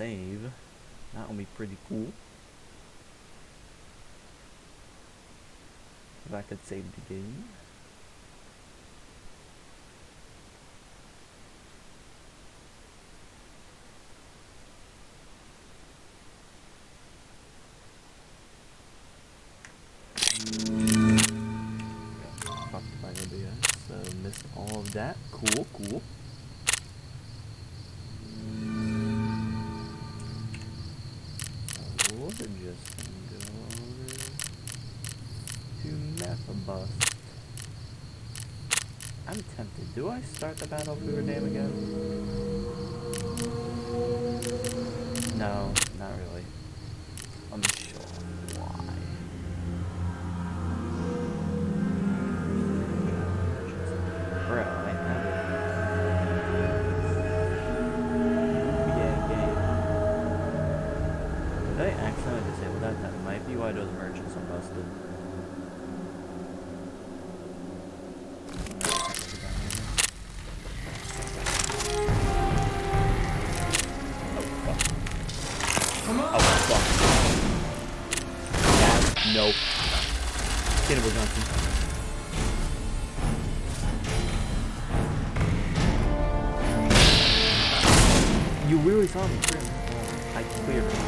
save. That will be pretty cool. If I could save the game. So missed all of that. Cool. We'll just go over to Methabust. I'm tempted. Do I start the Battle of Hoover Dam again? No, not really. I'm sure why. Bro, I have it. Yeah, game. Did I accidentally disable that? That might be why those merchants are busted. Oh, fuck. Yeah, nope. Cannibal Johnson. You really saw me clear. I cleared it.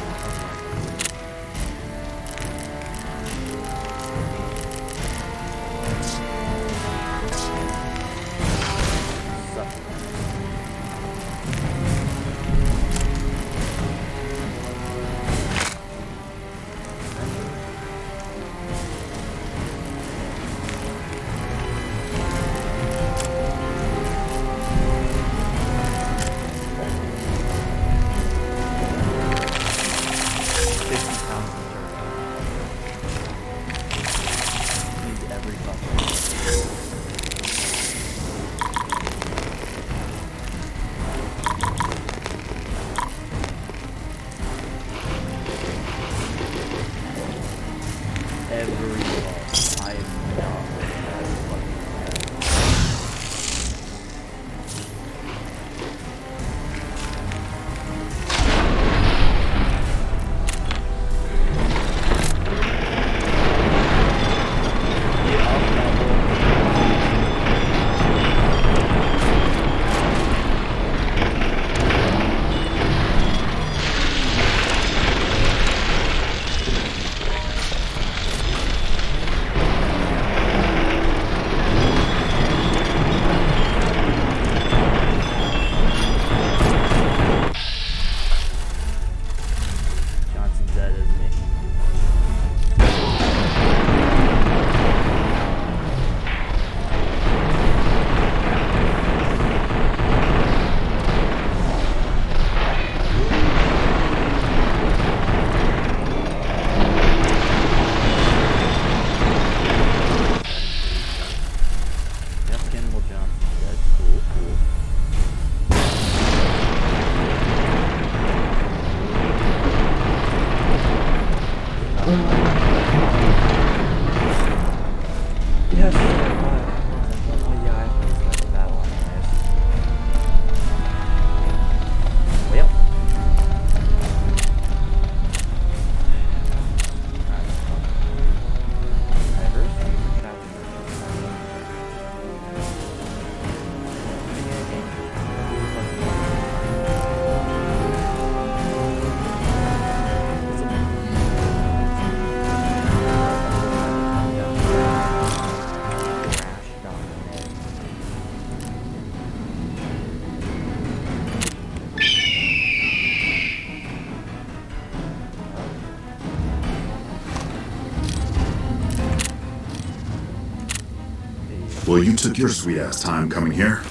Well, you took your sweet-ass time coming here.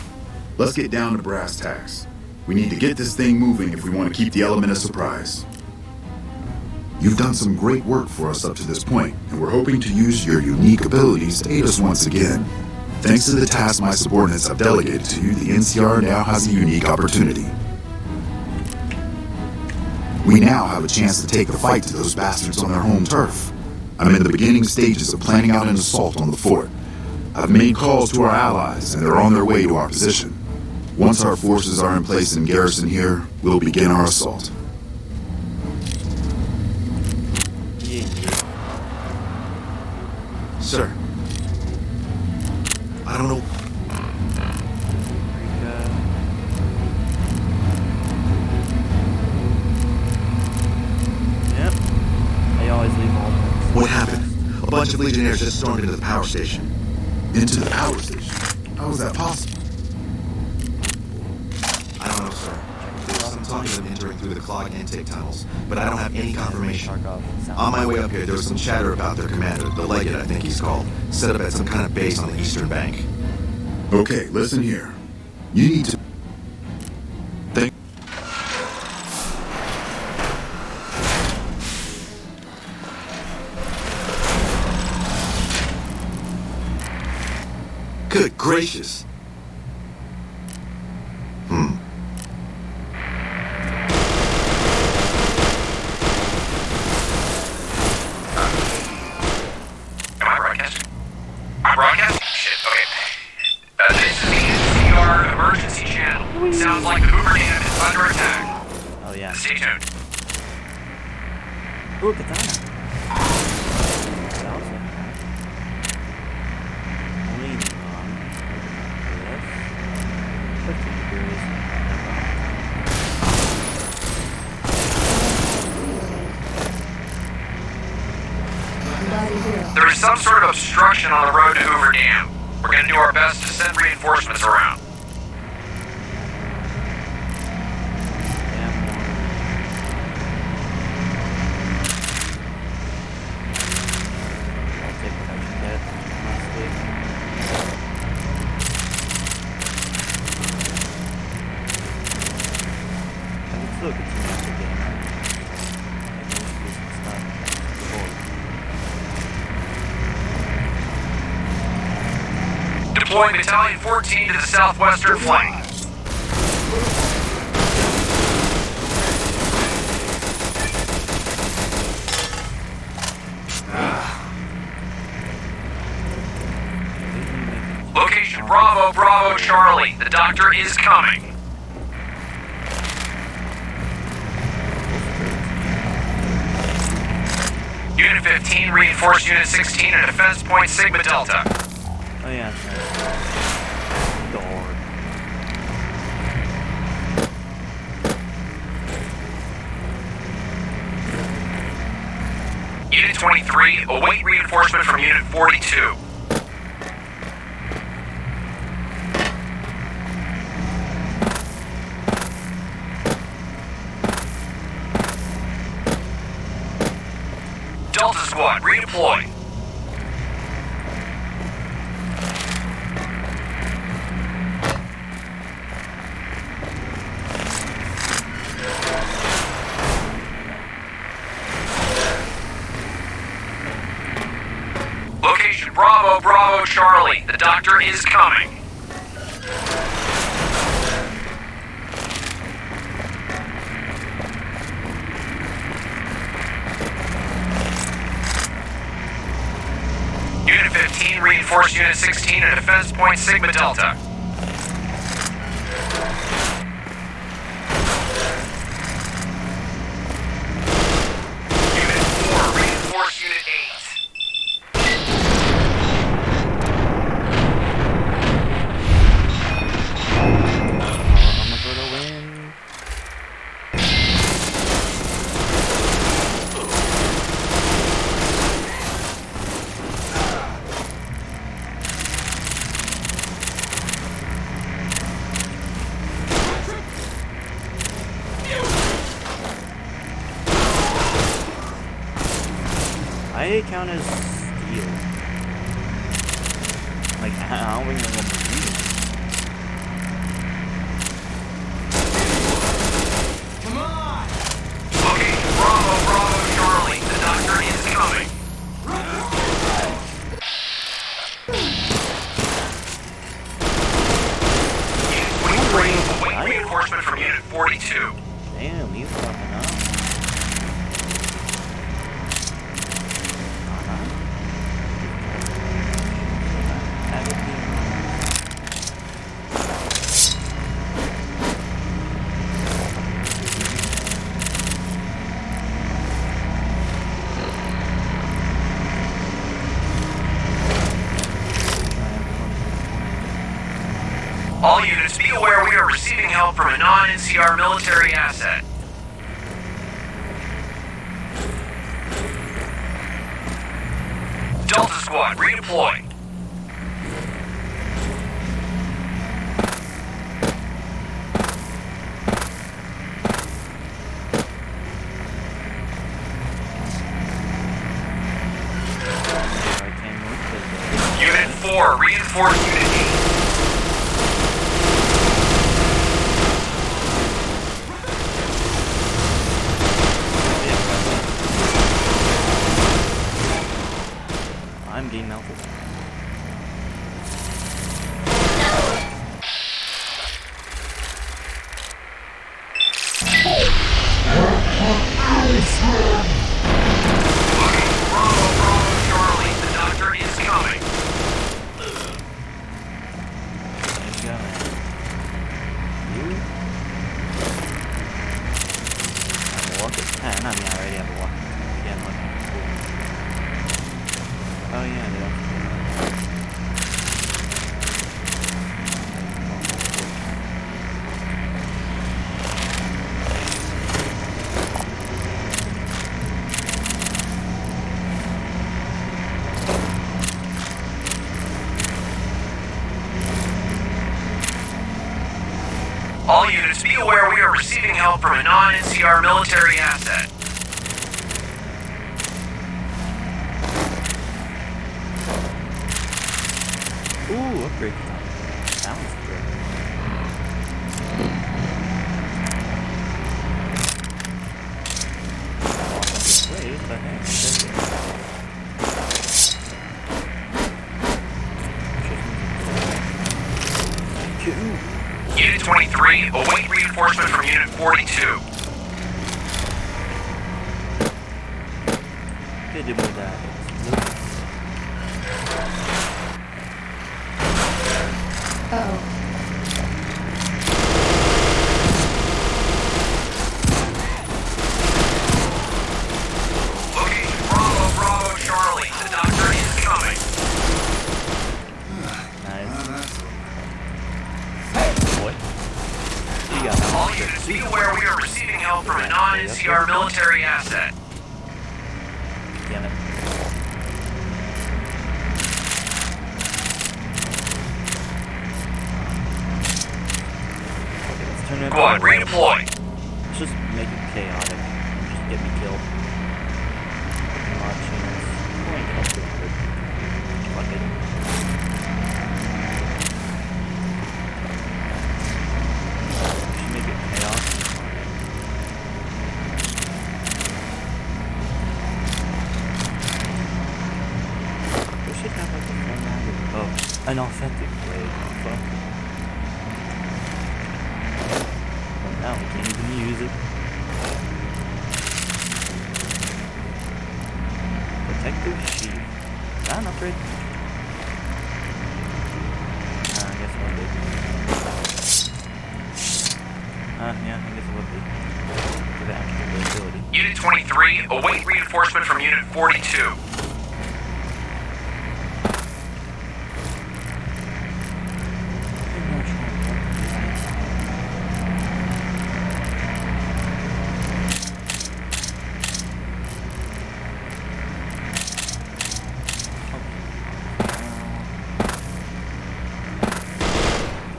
Let's get down to brass tacks. We need to get this thing moving if we want to keep the element of surprise. You've done some great work for us up to this point, and we're hoping to use your unique abilities to aid us once again. Thanks to the task my subordinates have delegated to you, the NCR now has a unique opportunity. We now have a chance to take the fight to those bastards on their home turf. I'm in the beginning stages of planning out an assault on the fort. I've made calls to our allies, and they're on their way to our position. Once our forces are in place in garrison here, we'll begin our assault. Sir. I don't know. Yep. They always leave all this. What happened? A bunch of Legionnaires just stormed into the power station. Into the power station? How is that possible? I don't know, sir. There was some talk of them entering through the clogged intake tunnels, but I don't have any confirmation. On my way up here, there was some chatter about their commander, the Legate, I think he's called, set up at some kind of base on the eastern bank. Okay, listen here. You need to... Think... Good gracious. Am I broadcasting? I'm broadcasting? Shit, okay. This is the NCR emergency channel. Sounds like the Hoover Dam is under attack. Oh yeah. Stay tuned. Ooh, katana. Leaning on this. 15 degrees. There is some sort of obstruction on the road to Hoover Dam. We're going to do our best to send reinforcements around. I'll take what I can get, honestly. I can still continue the game. I can just do some stuff. Deploying Battalion 14 to the southwestern flank. Location Bravo, Bravo, Charlie. The doctor is coming. Unit 15, reinforce Unit 16 at Defense Point Sigma Delta. Oh yeah, that's right. Door. Unit 23, await reinforcement from Unit 42. Delta Squad, redeploy. Location Bravo, Bravo, Charlie. The doctor is coming. Unit 15, reinforce Unit 16 at Defense Point Sigma Delta. Unit 4, reinforce Unit 8. I'm gonna win. I count as steel. Like, I don't even know what to do. Okay, Bravo, Bravo, Charlie. The doctor is coming. Unit 23, await reinforcement from Unit 42. Damn, he's fucking up. units, be aware we are receiving help from a non-NCR military asset. Delta Squad, redeploy. Unit 4, reinforce Unit 8. I'm getting melted. Bravo, Charlie, the doctor is coming. There you go, man. You? I'm a walk at 10. I mean, I already have a walk. Again, look. Oh, yeah, I do. All units, be aware we are receiving help from a non-NCR military asset. Ooh, upgrade time. That one's good. Walk on this way, but hey, that's it. Unit 23, await reinforcement from Unit 42. Good to move that. Location Bravo, Charlie, the doctor is coming. Nice. Boy. You got All units, be aware we are receiving help from a non-NCR military asset. Damn it. Okay, let's turn it Squad, redeploy. Let's just make it chaotic. Just get me killed. Odd chance. Oh, I can also do it. Fuck it. Just make it chaos. We should have like a formatted. Oh, an authentic blade. Fuck. Well, now we can't even use it. Protective sheath. Is that an upgrade? I guess it would be. Yeah, I guess it would be. For the actual ability. Unit 23, await reinforcement from Unit 42.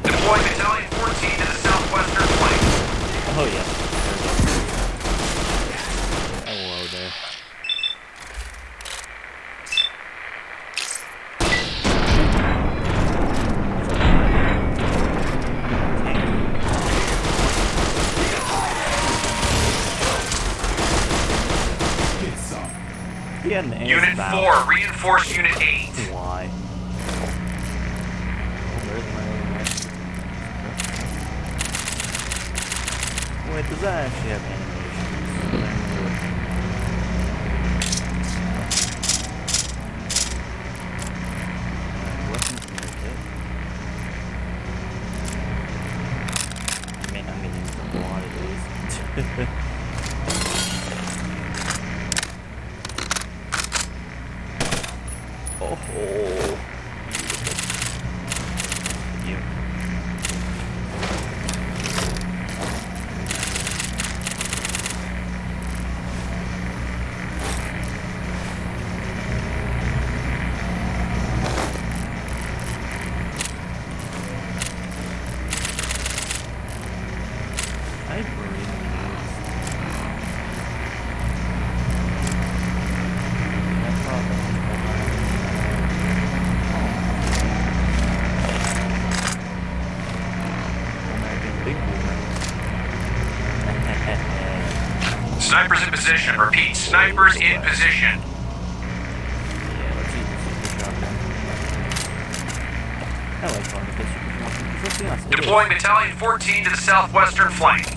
Deploy Battalion 14 to the southwestern flank. Oh, yeah. Hello there. Yeah, an air Unit spout. 4, reinforce Unit 8. Why? Oh, there's my other Wait, does that actually have animations? Weapons from your kit? I'm gonna use a lot of these. Oh, beautiful. You. position. Repeat, snipers in position. Yeah, let's use the super shotgun. I like going with the super shotgun. Let's be honest. Deploying Battalion 14 to the southwestern flank.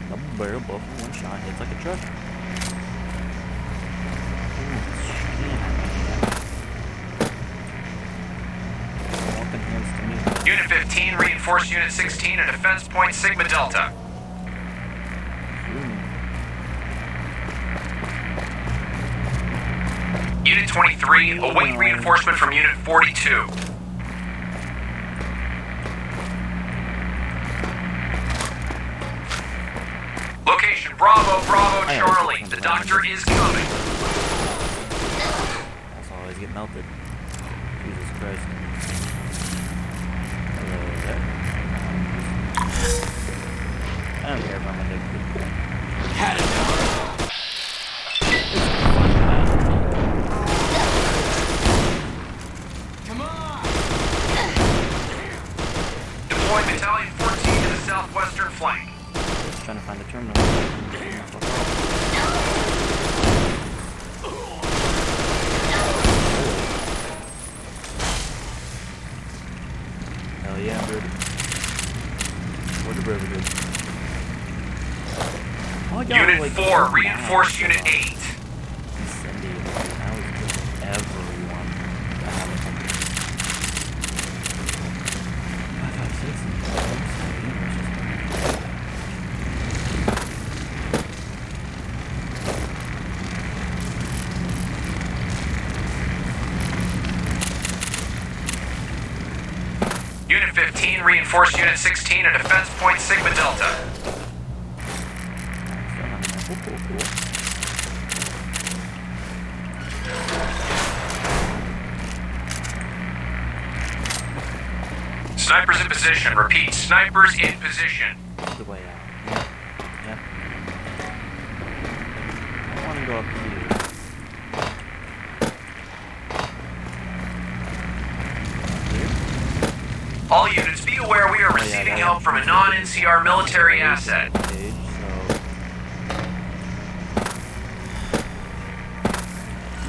Double barrel buff, one shot hits like a truck. Unit 15, reinforce Unit 16 at defense point Sigma Delta. Unit 23, await reinforcement from Unit 42. Location, Bravo, Bravo, Charlie. The doctor is coming. That's always get melted. Jesus Christ. Hello there. I don't care if I'm addicted. Had it now. Come on! Deploy Battalion 14 to the southwestern flank. Just trying to find the terminal. Hell yeah, dude. What the brother did. Oh, I got, Unit like, 4, reinforce Unit 8. Incendiary. I was killing everyone. I haven't come to 5, 5, 6. Unit 15, reinforce Unit 16 at defense point Sigma Delta. Cool. Snipers in position. Repeat, snipers in position. That's the way out. Yep. I want to go up here. All units, be aware we are receiving help from a non-NCR military asset. Page,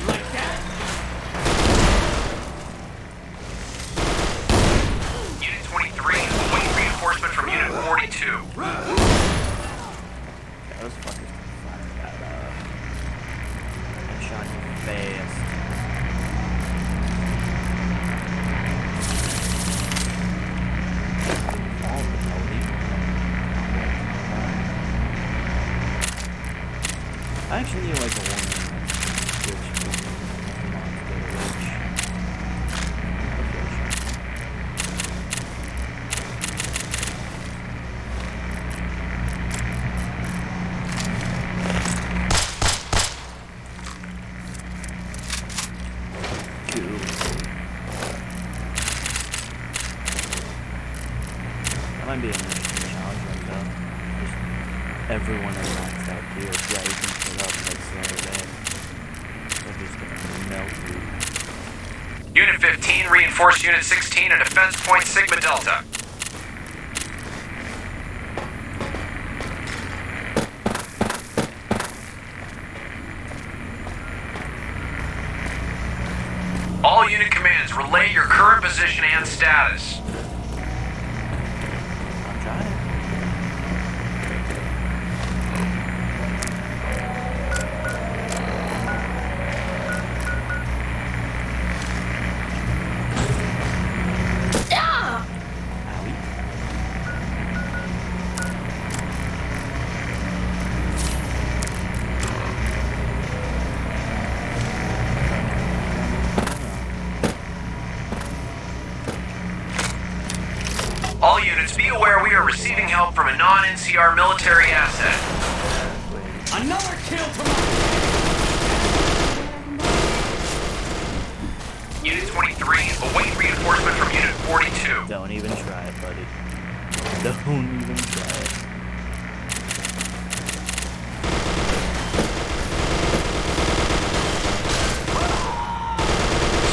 Like that? Unit 23, await reinforcement from Unit 42. those fuckers can fire that headshot you fast. I actually need like a one switch. That might be an interesting challenge right now. Just everyone is maxed out here. Yeah, you can put up like slow down. They're just gonna melt you. Unit 15, reinforce Unit 16 at defense point Sigma Delta. All unit commands, relay your current position and status. I'm trying. Owie. All units, be aware we are receiving help from a non-NCR military asset. Another kill from Unit 23, await reinforcement from Unit 42. Don't even try it, buddy. Don't even try it.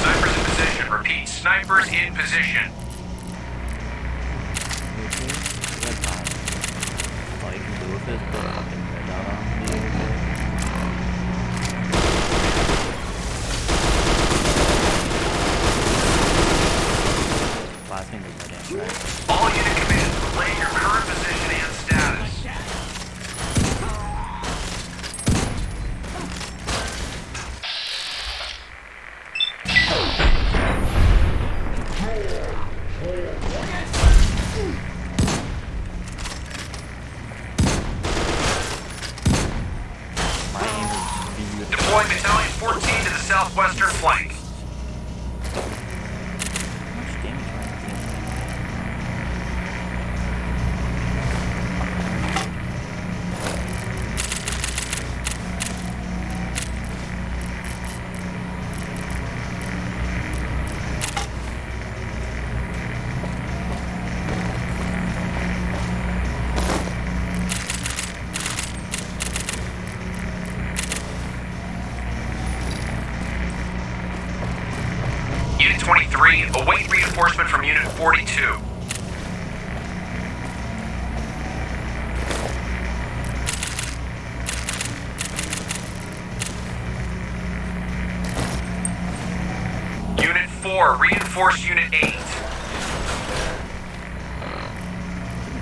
Snipers in position. Repeat, snipers in position. All you can do with it is put a fucking red dot Deploying Battalion 14 to the southwestern flank. How much damage am I dealing? Unit 23, await reinforcement from Unit 42. Unit 4, reinforce Unit 8. I'm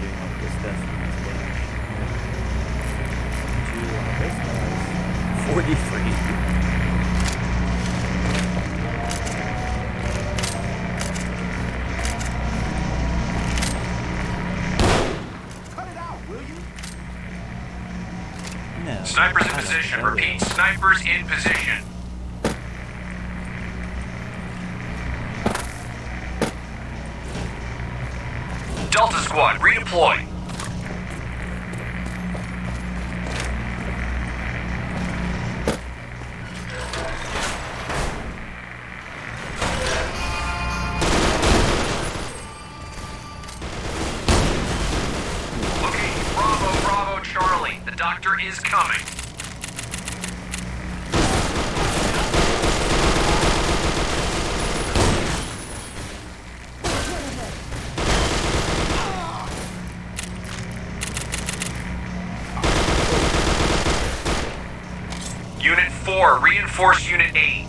doing like this stuff. This guy's 43. No, Snipers in I don't position. know. Repeat, snipers in position. Delta Squad, redeploy. Location Bravo, Bravo, Charlie. The doctor is coming. Unit 4, reinforce Unit 8.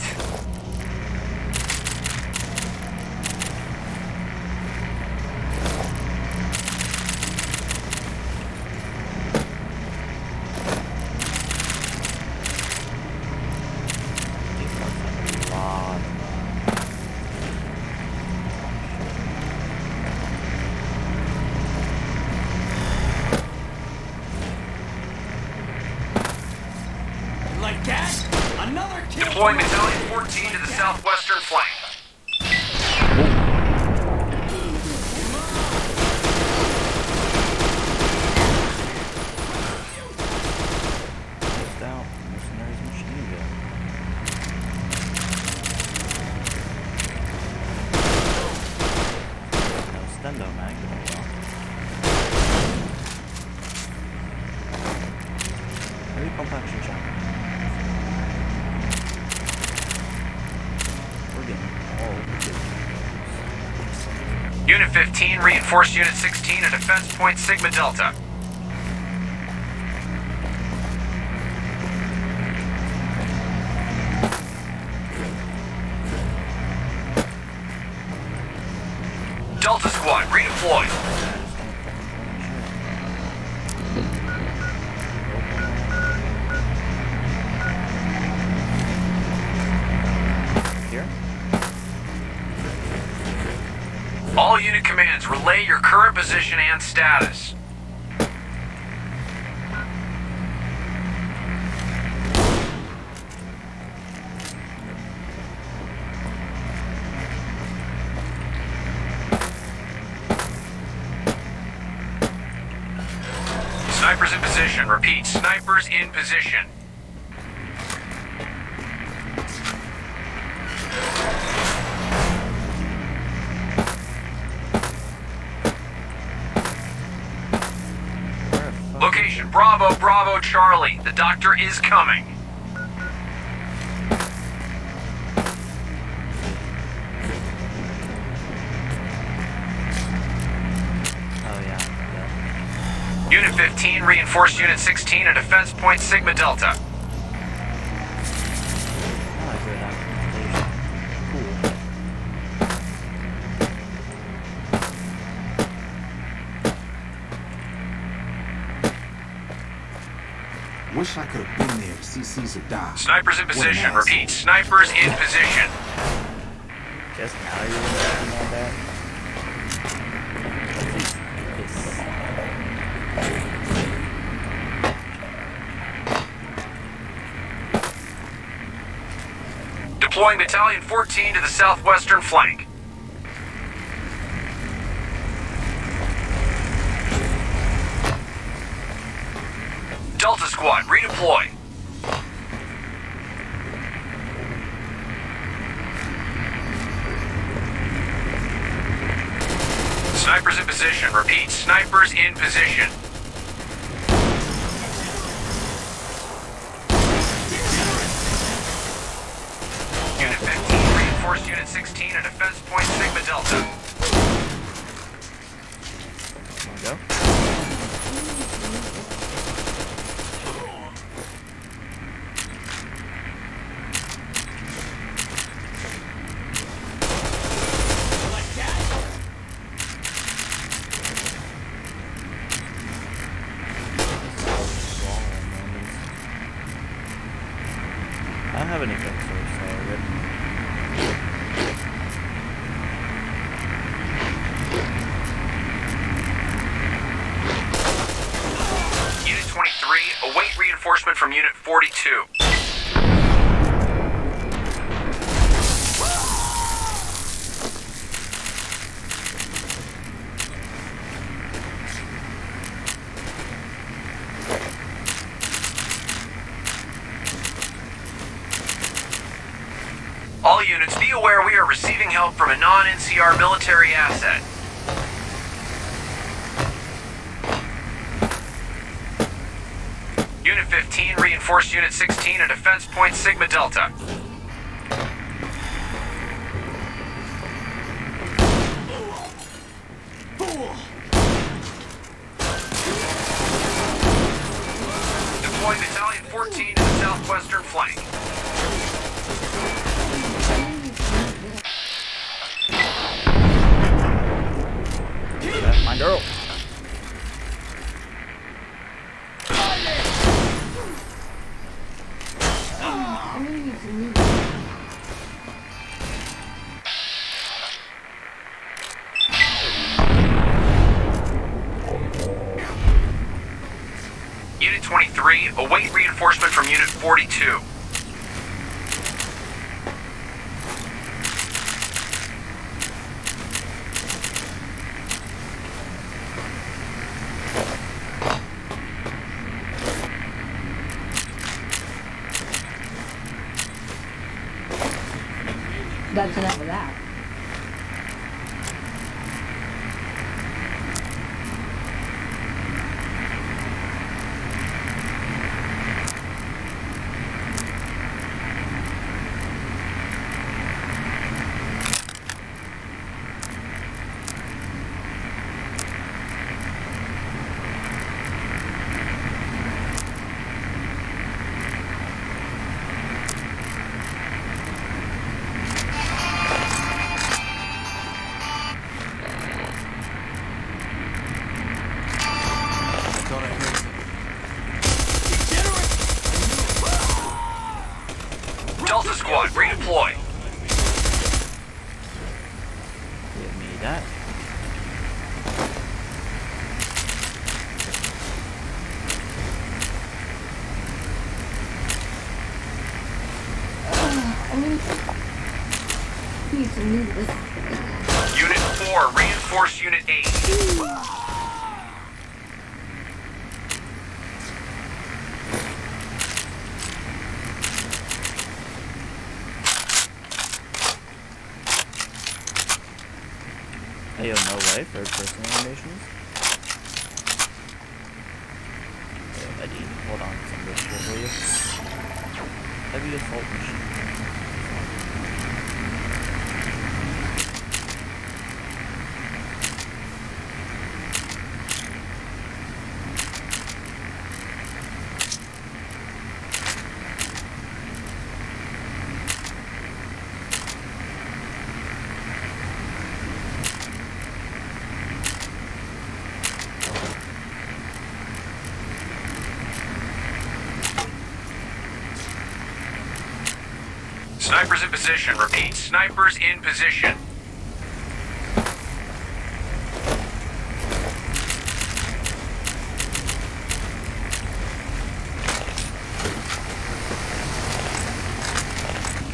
A lot. Like that? Another kill Deploying for my- Battalion 14 to the southwestern flank. Missed out. Mercenaries machine gun. No stendo mag. Heavy pump action shot. We're getting all the Unit 15, reinforce Unit 16 at defense point Sigma Delta. Delta Squad, redeploy. Here? All unit commands, relay your current position and status. Snipers in position. Repeat, snipers in position. Location Bravo, Bravo, Charlie. The doctor is coming. Oh yeah. Unit 15, reinforce Unit 16 at defense point Sigma Delta. I like where that cool. Wish I could have been there to see Caesar die. Snipers in What an position. asshole. Repeat, snipers in position. Just now you're looking at that. Yes. 'Cause Deploying Battalion 14 to the southwestern flank. Delta Squad, redeploy. Snipers in position. Repeat, snipers in position. Unit 15, reinforce Unit 16 at defense point Sigma Delta. There we go. I don't have anything so solid. Unit 23, await reinforcement from Unit 42. All units, be aware we are receiving help from a non-NCR military asset. Unit 15, reinforce Unit 16 at defense point Sigma Delta. Deploying Battalion 14 to the southwestern flank. That's my girl. Unit 23, await reinforcement from Unit 42. That's enough of that. Delta Squad, redeploy. Give me that. Need some noodles. Unit 4, reinforce Unit 8. Hey, yo, no way, third person animations. Hey, Eddie, hold on, some good shit for you. Heavy assault machine. Snipers in position. Repeat, snipers in position.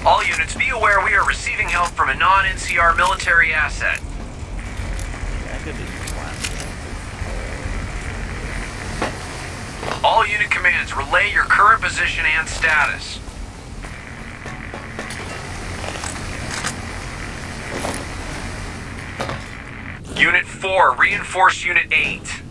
All units. units, be aware we are receiving help from a non-NCR military asset. That could be flat. All unit commands, relay your current position and status. Unit 4, reinforce Unit 8.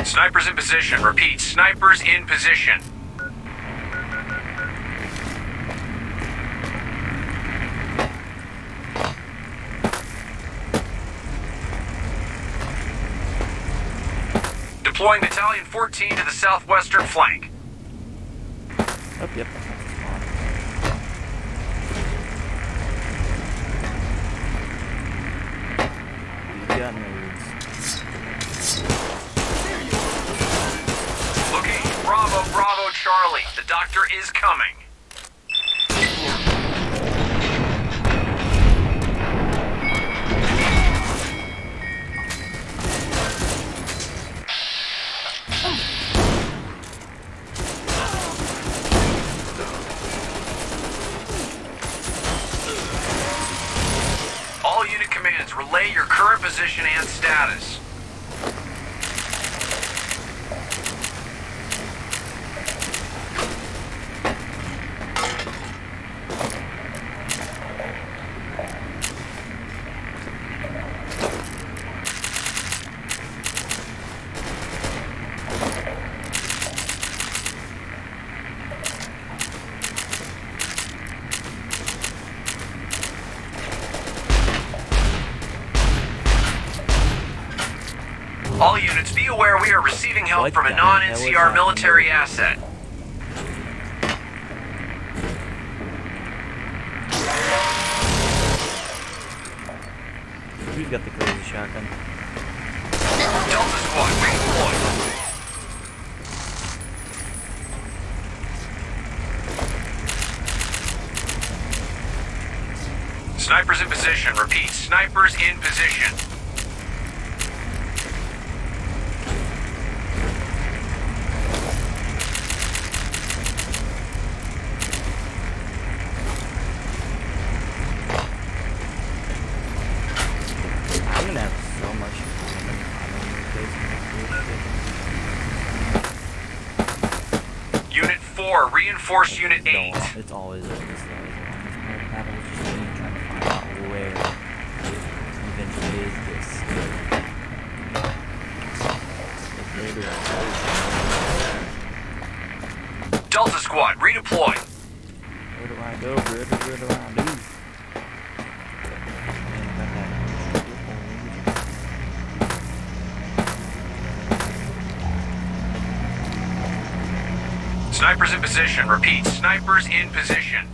Snipers in position. Repeat, snipers in position. Deploying Battalion 14 to the southwestern flank. Oh, yep. You got nerds. Location Bravo, Bravo, Charlie. The doctor is coming. All unit commands, relay your current position and status. All units, be aware we are receiving help What from a the hell is non-NCR that? military asset. Who's got the crazy shotgun? Delta Squad, redeploy. Snipers in position. Repeat, snipers in position. I'm gonna have so much fun. Unit 4, reinforce Unit 8. It's always like this. Though. This part of battle is just me trying to find out where even is this. Delta Squad, redeploy. Where do I go, brother? Where do I do? Snipers in position. Repeat, snipers in position.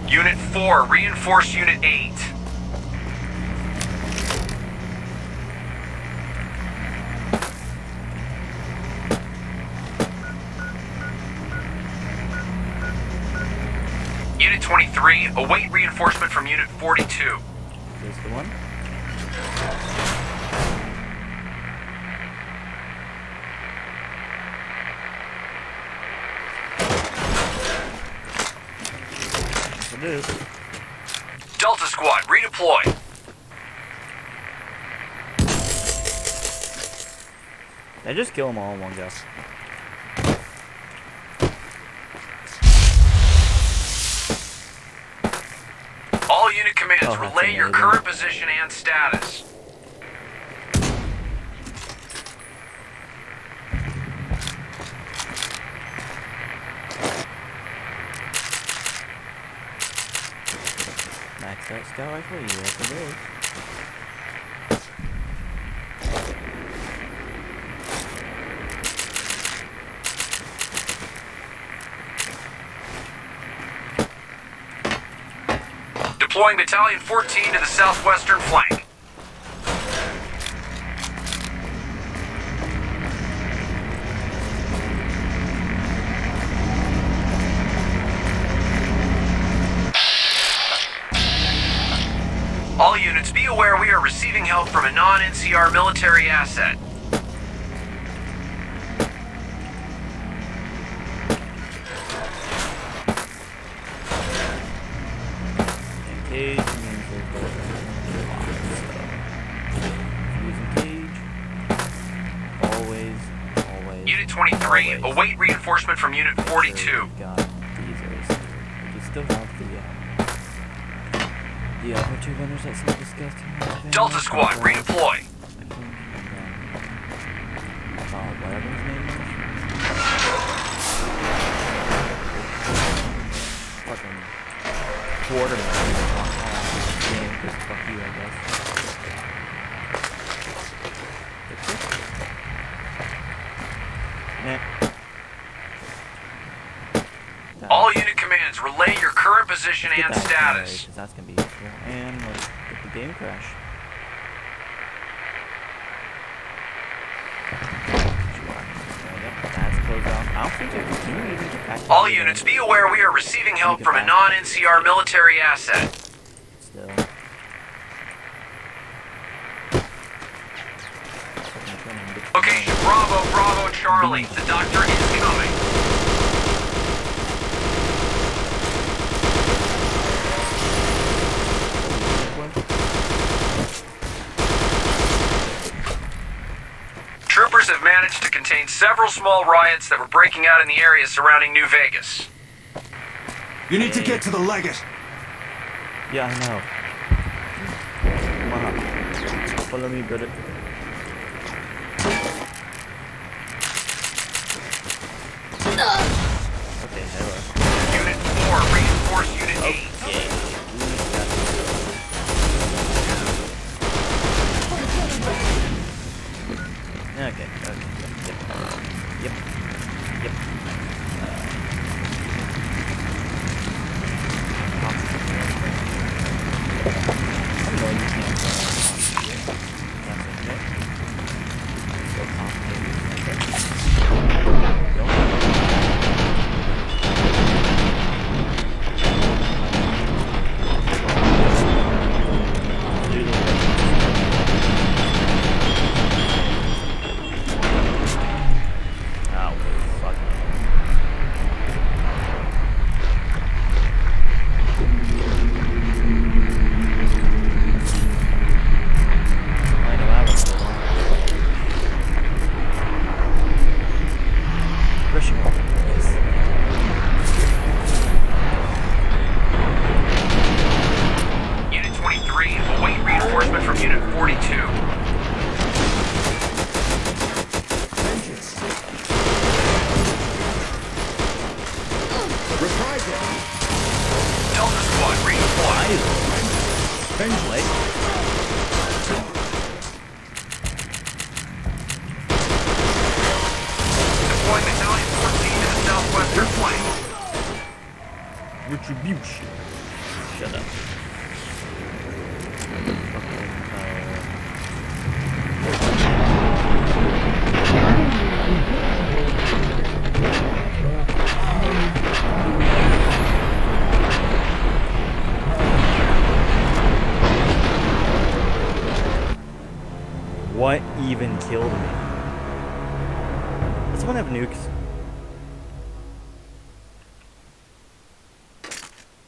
Unit 4, reinforce Unit 8. Unit 23, await reinforcement from Unit 42. Is this the one? Yes, it is. Delta Squad, redeploy. I just kill them all in one go. All unit commands, Oh, that's relay your amazing. current position and status. Max out scout rifle, yes it is. Deploying Battalion 14 to the southwestern flank. All units, be aware we are receiving help from a non-NCR military asset. Cage means there's using cage. Always. Unit 23, always. await reinforcement from Unit 42. We got Diesels. We still have the other two vendors that seem disgusting. Delta Squad, redeploy. I think, whatever his name is. Fucking quarterback. Game, 'cause fuck you, I guess. Nah. All unit commands, relay your current position Get and that status. because that's gonna be useful. And let's get the game crash. Yep, that's closed off. I don't think can you even get back to All the units, game? be aware we are receiving help from a non-NCR military asset. Still. Location Bravo, Bravo, Charlie. The doctor is coming. Troopers have managed to contain several small riots that were breaking out in the area surrounding New Vegas. You need to get to the Leggett. Yeah, I know. Come on. Follow me, brother. Okay, hello. Unit 4, reinforce Unit 8. Okay. Okay, yep. Unit 23, await reinforcement from Unit 42. Delta Squad, redeploy. Deploying Battalion 14 to the southwestern flank. Retribution. Shut up. What even killed me? Does someone have nukes?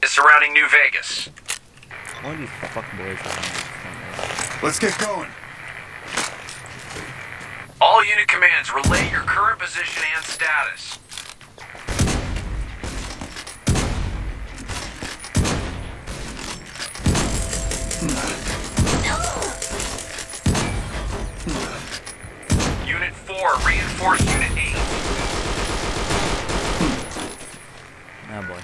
Is surrounding New Vegas. One of these fucking boys have nukes. Let's get going. All unit commands, relay your current position and status. Unit 4, reinforce Unit 8. Oh boy.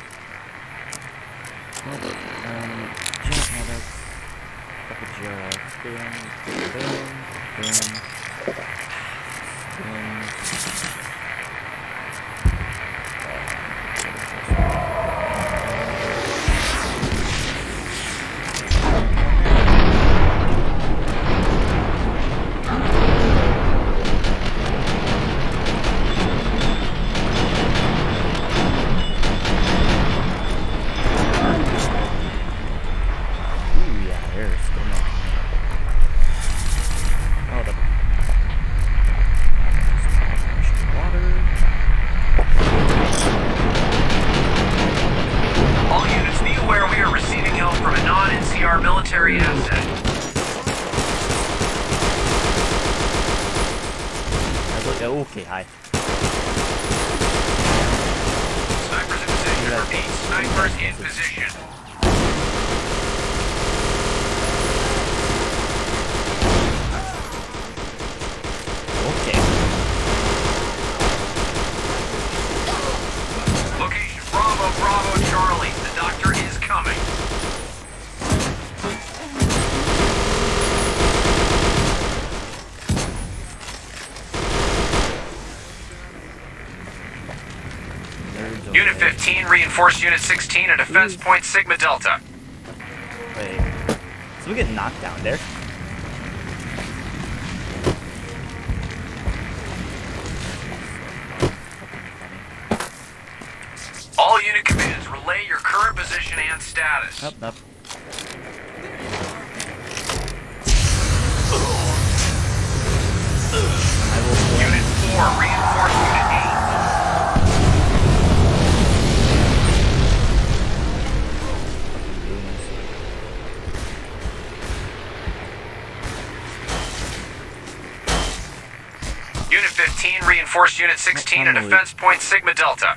Okay, hi. Snipers in position. Repeat. Snipers in position. Okay. Location Bravo, Bravo, Charlie. The doctor is coming. Unit 15, reinforce Unit 16 at Defense Point Sigma Delta. Wait. So we get knocked down there? All unit commands, relay your current position and status. Nope, nope. Unit 4, reinforce Unit 8. Unit 15, reinforce Unit 16 at Defense Point Sigma Delta.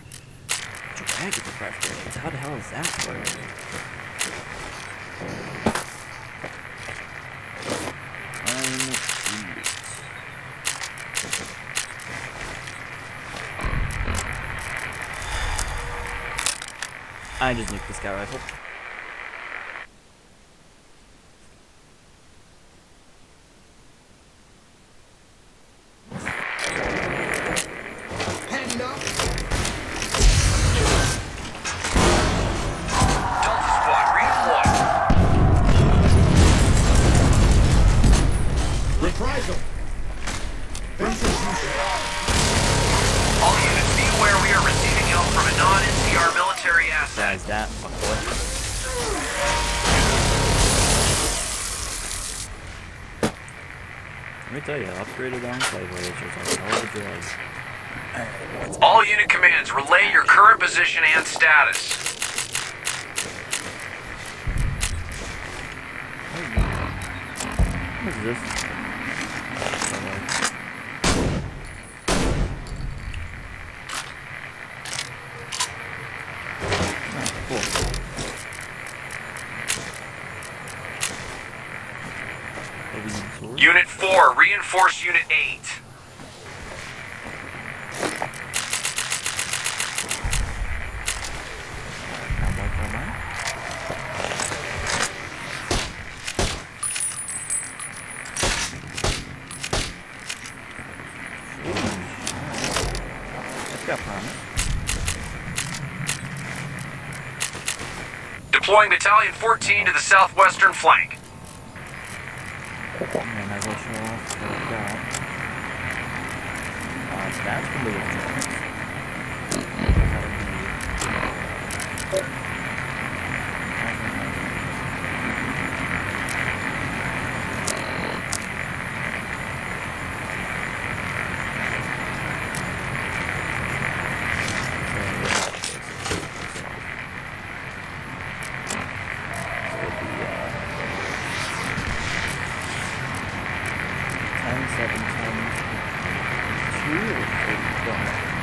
Dragon crash grenades. How the hell is that work? I just nuked the scout rifle. Delta Squad, redeploy. Reprisal. All units, be aware we are receiving help from a non-NCR military asset. Guys, that fuckboy. Let me tell you, upgraded enclave lasers are all the drugs. All unit commands, relay your current position and status. What is this? Oh, cool. Unit 4, reinforce Unit 8. That's got promise. Deploying Battalion 14 to the southwestern flank. And then I will show off what I've got. That's the little joint. Seven, 10, 2 or 3.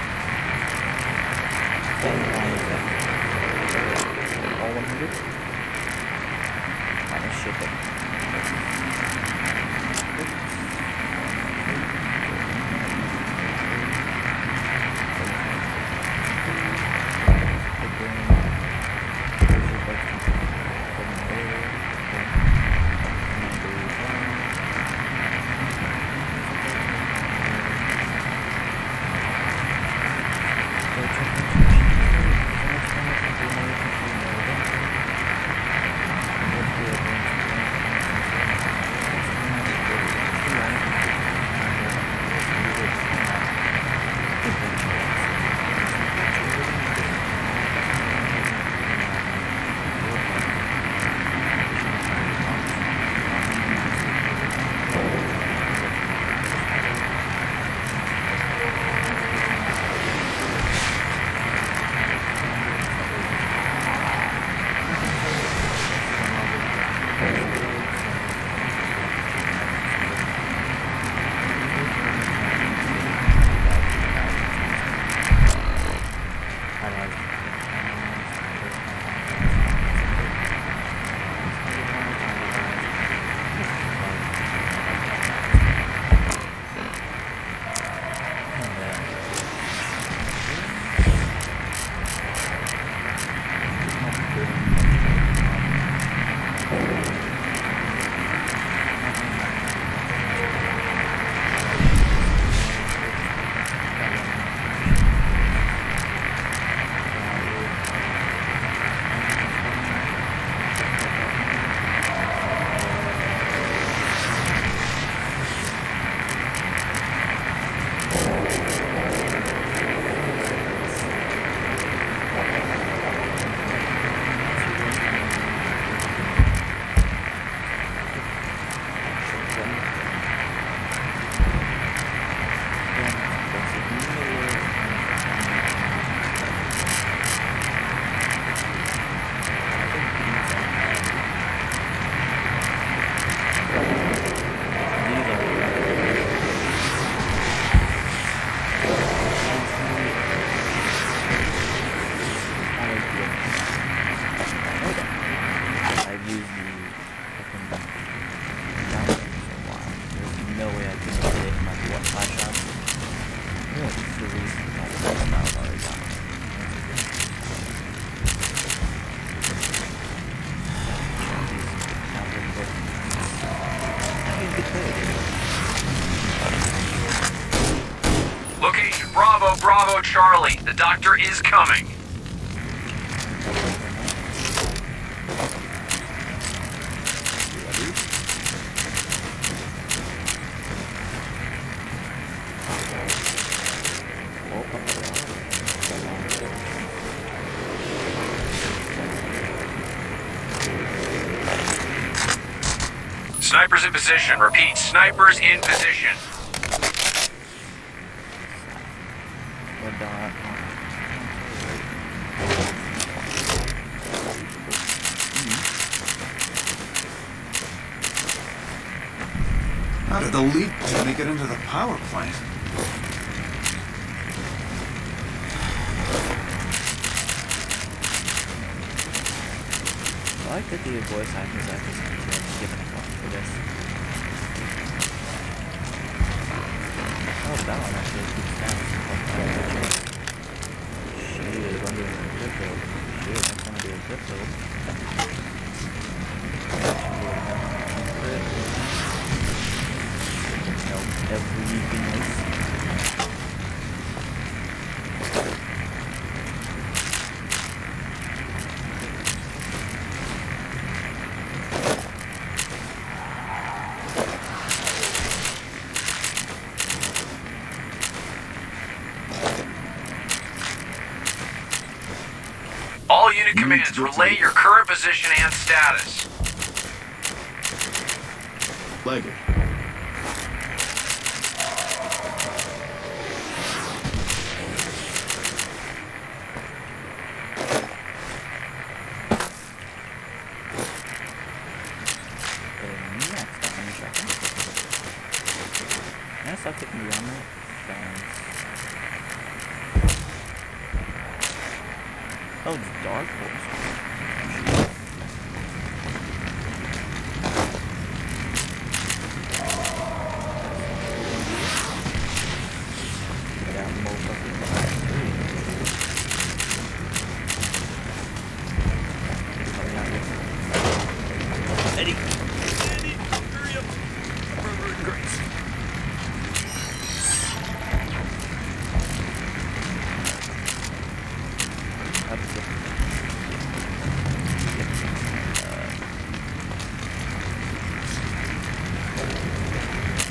Charlie. The doctor is coming. Snipers in position. Repeat, snipers in position. How did the lead to make it into the power plant? I like that the voice actors actually given a fuck for this. Oh, that one actually keeps down. Shit, I'm doing a zip load. Shit, I'm trying to do a zip load. Nope, everything else. All unit commands, relay your current position and status. Leggett. Next up, taking the armor. Oh, it's Dark Horse. Eddie! Eddie! Hurry up! Brother in grace.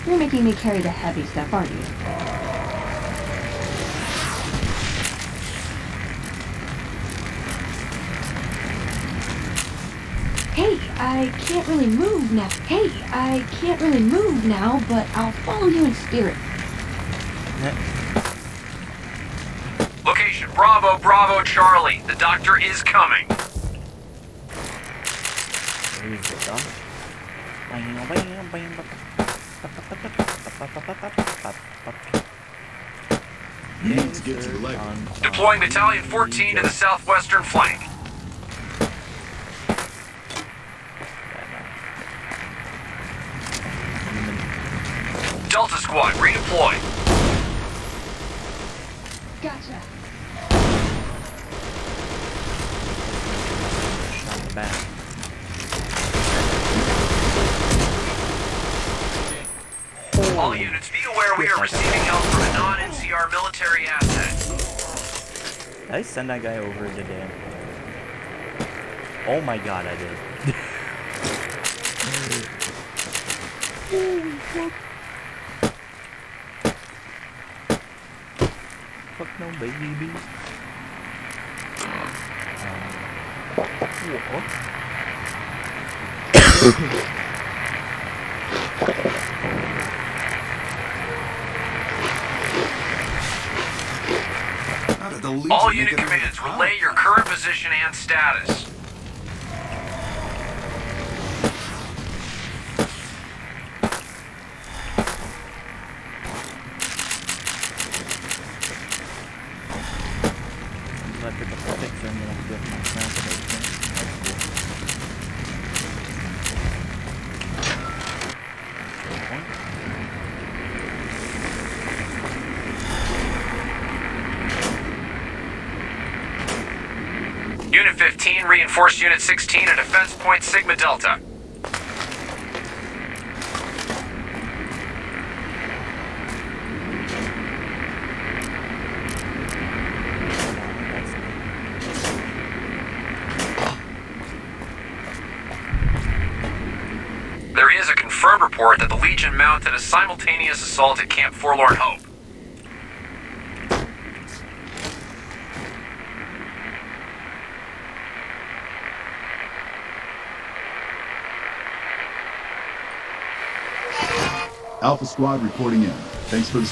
You're making me carry the heavy stuff, aren't you? Hey, I can't really move now. Hey, I can't really move now, but I'll follow you in spirit. Location, Bravo, Bravo, Charlie. The doctor is coming. Where is it, dog? You need to get to the leg. Deploying Battalion 14 to the southwestern flank. Delta Squad, redeploy. Gotcha. Shot in the back. All units, be aware we are receiving help from a non-NCR military asset. Did I send that guy over today? Oh my god, I did. Holy fuck. Fuck no, baby. How did the lead All to make unit it into the commands, power relay your plant? current position and status. I pick up the picture and then I can go to my transportation. Unit 15, reinforce Unit 16 at Defense Point Sigma Delta. report that the Legion mounted a simultaneous assault at Camp Forlorn Hope. Alpha Squad reporting in. Thanks for this.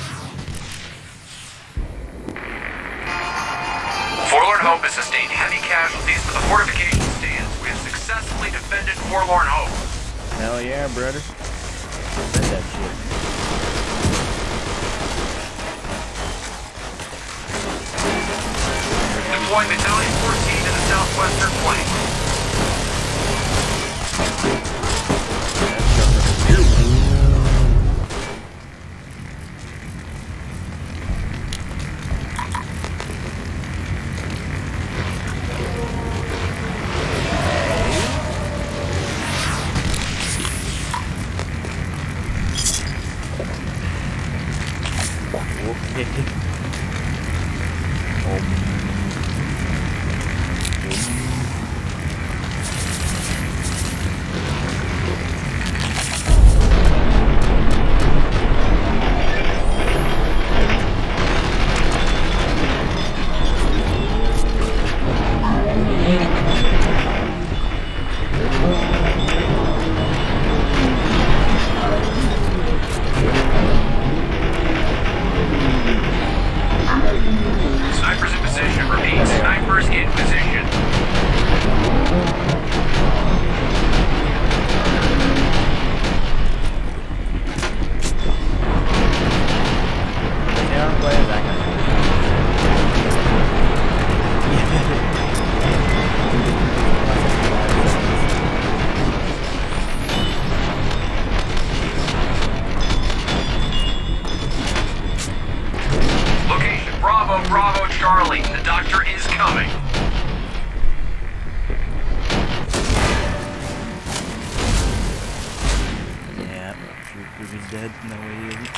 Forlorn Hope has sustained heavy casualties, but the fortification stands. We have successfully defended Forlorn Hope. Hell yeah, brother. Defend that shit. Deploying Battalion 14 to the southwestern flank. Snipers in position. Repeat, snipers in position. Yeah, play that guy. Location, Bravo, Bravo, Charlie. The doctor is coming. Yeah, Hoover's dead. No way he isn't.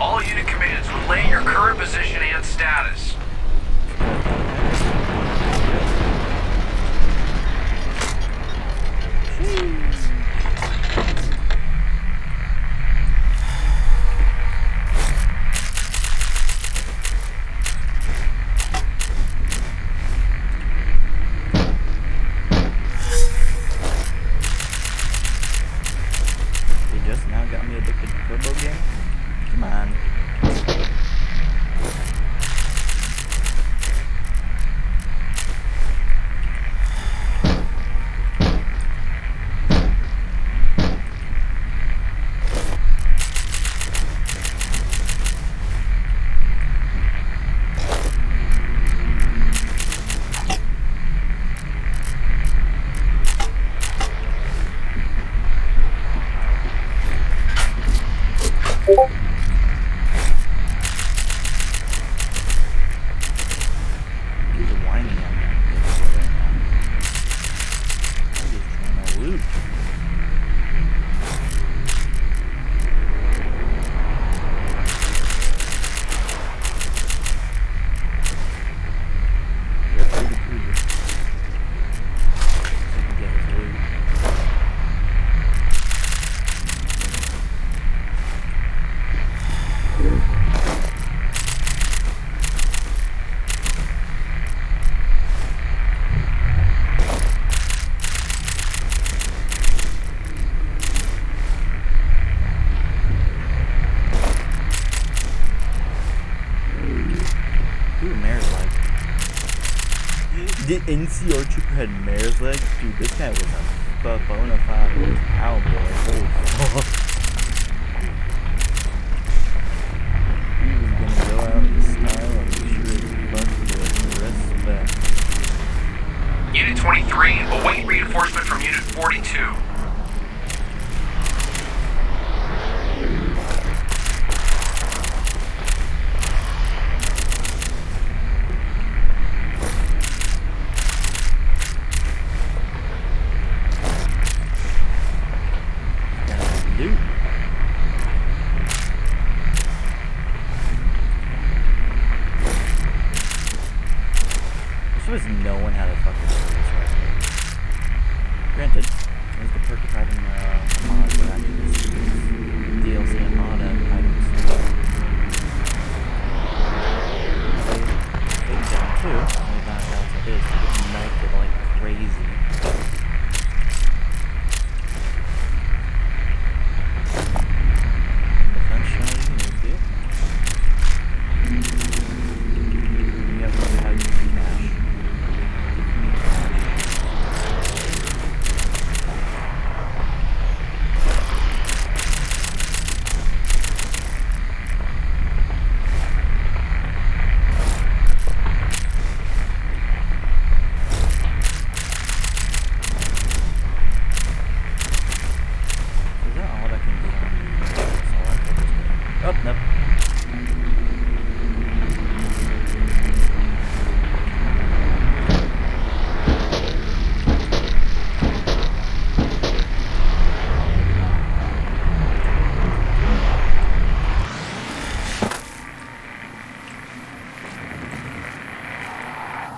All unit commands, relay your current position and status. He just now got me addicted to Turbo game? Come on. He's whining on that bitch right now. He's trying to loot. You're pretty cool. So he can get his loot. Ooh, mare's leg. The NCR trooper had mare's leg? Dude, this guy was a bona fide cowboy. Holy fuck. He was gonna go out in style and be sure he busted the rest do. I suppose no one had a fucking service right here. Granted, there's the perk of having mod for activists, DLC and mod items. Take it down too. Only that downside is it gets melted like crazy.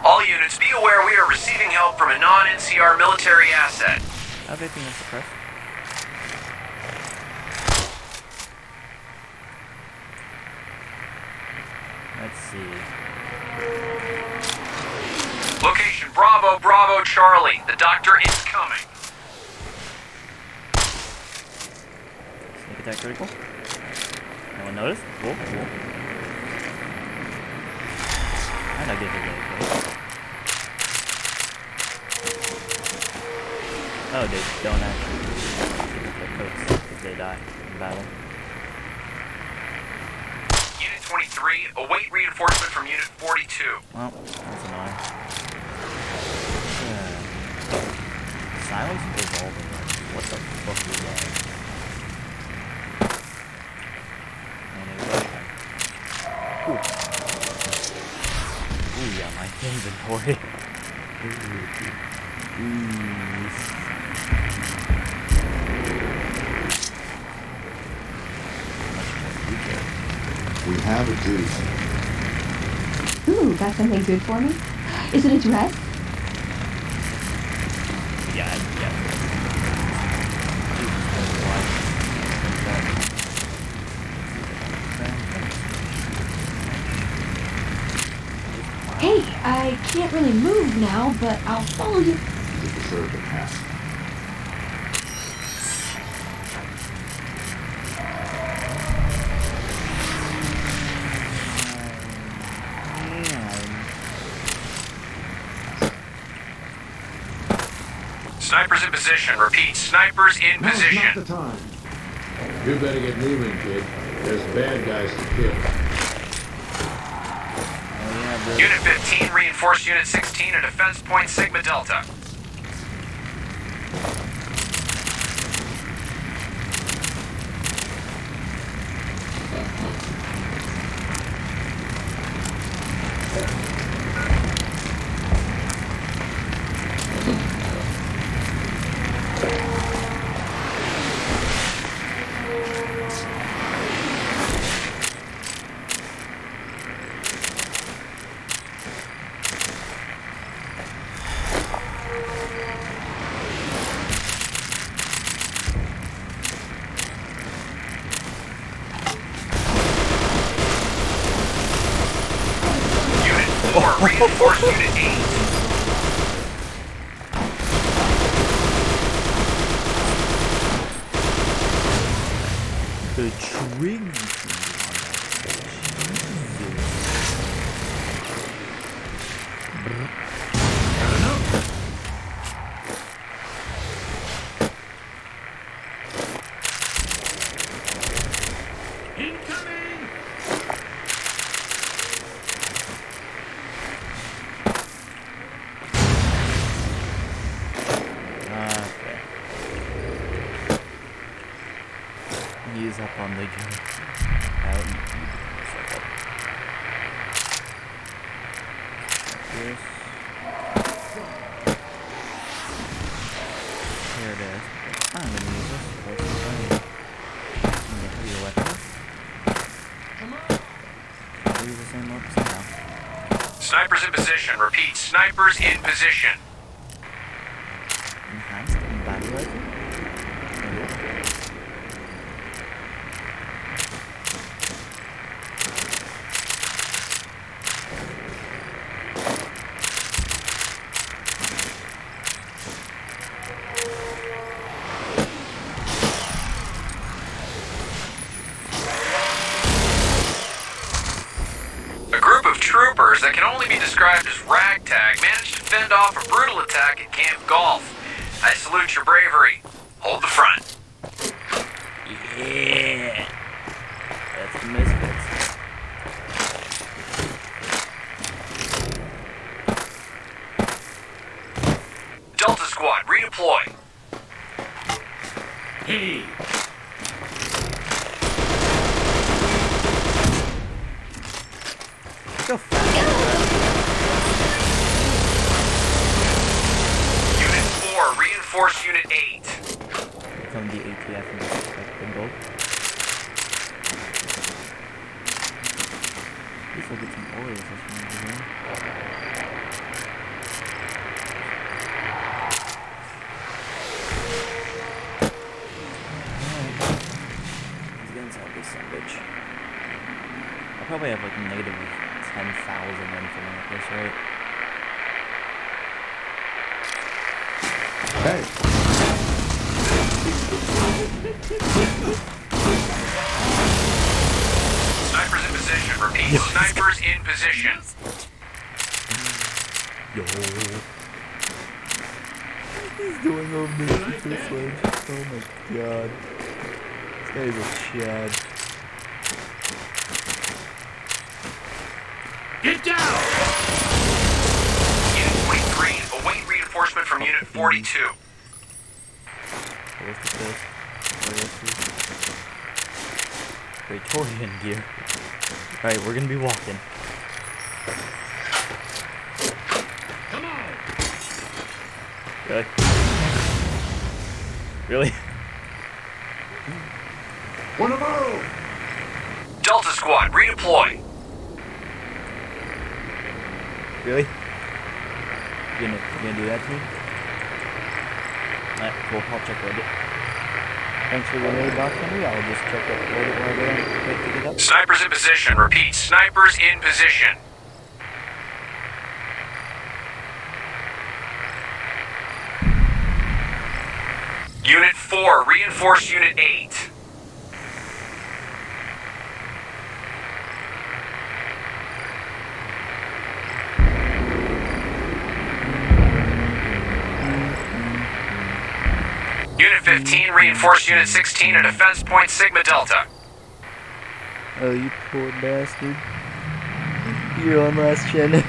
All units, be aware we are receiving help from a non-NCR military asset. How they being suppressed? Let's see. Location Bravo, Bravo, Charlie. The doctor is coming. Sneak attack critical. No one noticed? Cool, cool. And I get it really quick. Oh, they don't actually get their coats because they die in battle. Unit 23, await reinforcement from Unit 42. Well, that's annoying. Silence revolving. What the fuck is that? Anyway. Ooh, yeah, my inventory. We have a deuce. Ooh, got something good for me? Is it a dress? Yeah. Hey, I can't really move now, but I'll follow you. You deserve the pass. Snipers in position. Repeat, snipers in position. Now's not the time. You better get moving, kid. There's bad guys to kill. Unit 15, reinforce Unit 16 at defense point Sigma Delta. Reinforce Unit 8. The trig. He's up on the out. This. Here it is. I'm gonna use this for something. position. Repeat, snipers in position. Enhanced battle rifle? A group of troopers that can only be described as ragtag managed to fend off a brutal attack at Camp Golf. I salute your bravery. Hold the front. Yeah! That's the Misfits. Delta Squad, redeploy. Hey! Go fast. Unit 4, reinforce Unit 8. From the ATF and the boat. At least I'll get some oils this one over here. Let's get inside this son of a bitch. I'll probably have like negative 10,000 anything like this, right? Hey, Snipers in position. Repeat, snipers in position. Yo. He's doing over this with this sledge. Oh my god. This guy is a chad. Get down! Unit 23, await reinforcement from Unit 42. Ballistic vest. Praetorian gear. Alright, we're gonna be walking. Come on! Really? Really? one of our Delta Squad, redeploy. Really? You gonna do that to me? Alright, cool. I'll check Reddit. Thanks for the raid, Doc Henry. I'll just check out Reddit while I go to pick it up. Snipers in position. Repeat, snipers in position. Unit 4, reinforce Unit 8. Unit 15, reinforce Unit 16 at Defense Point Sigma Delta. Oh, you poor bastard. You're on last gen. Wait,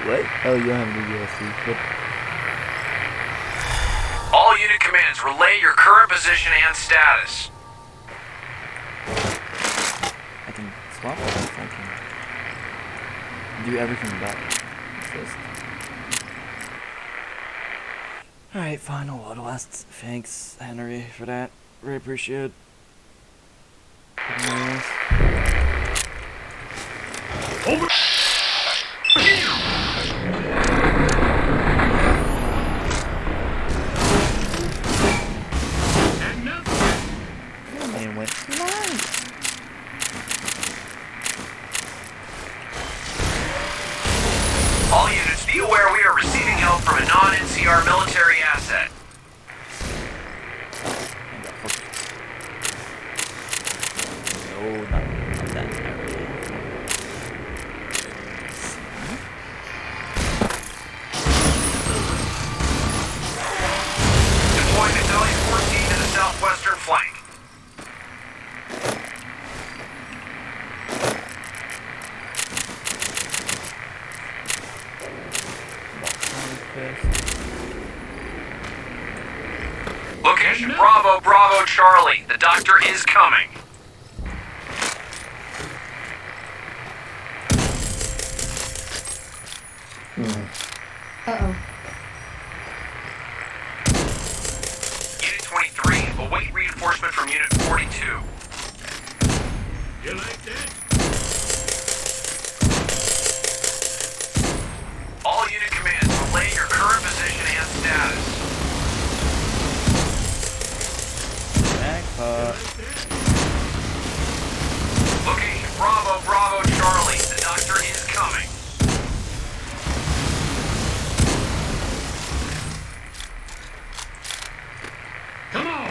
what? Oh, you don't have any DLC. But All unit commands, relay your current position and status. I can swap it. I can do everything but exist. Alright, fine. I'll last. Thanks, Henry, for that. Really appreciate it. Anything else? Over! And now, That man went flying. All units, be aware we are receiving help from a non-NCR military asset. No, not that. Not really. Deploying Battalion 14 to the southwestern flank. Location Bravo, Bravo, Charlie. The doctor is coming. Uh-oh. Unit 23, await reinforcement from Unit 42. you like that? Location Bravo, Bravo, Charlie. The doctor is coming. Come on!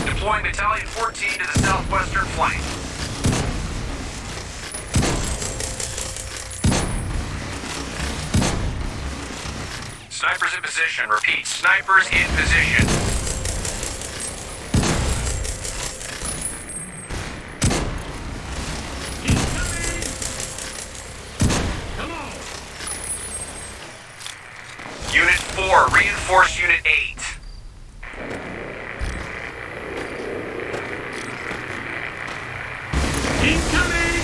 Deploying Battalion 14 to the southwestern flank. Snipers in position. Repeat, snipers in position. Come on! Unit 4, reinforce Unit 8. Incoming!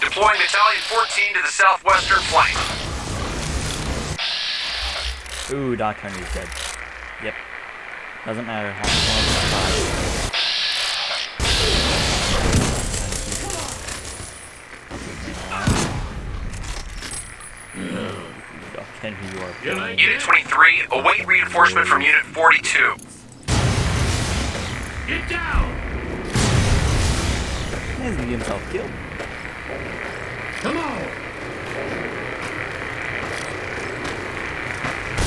Deploying Battalion 14 to the southwestern flank. Ooh, Doc Henry's dead. Yep. Doesn't matter how long Doc Henry, you are killing me. Unit 23, await reinforcement from Unit 42. Get down! He hasn't get himself killed. Come on!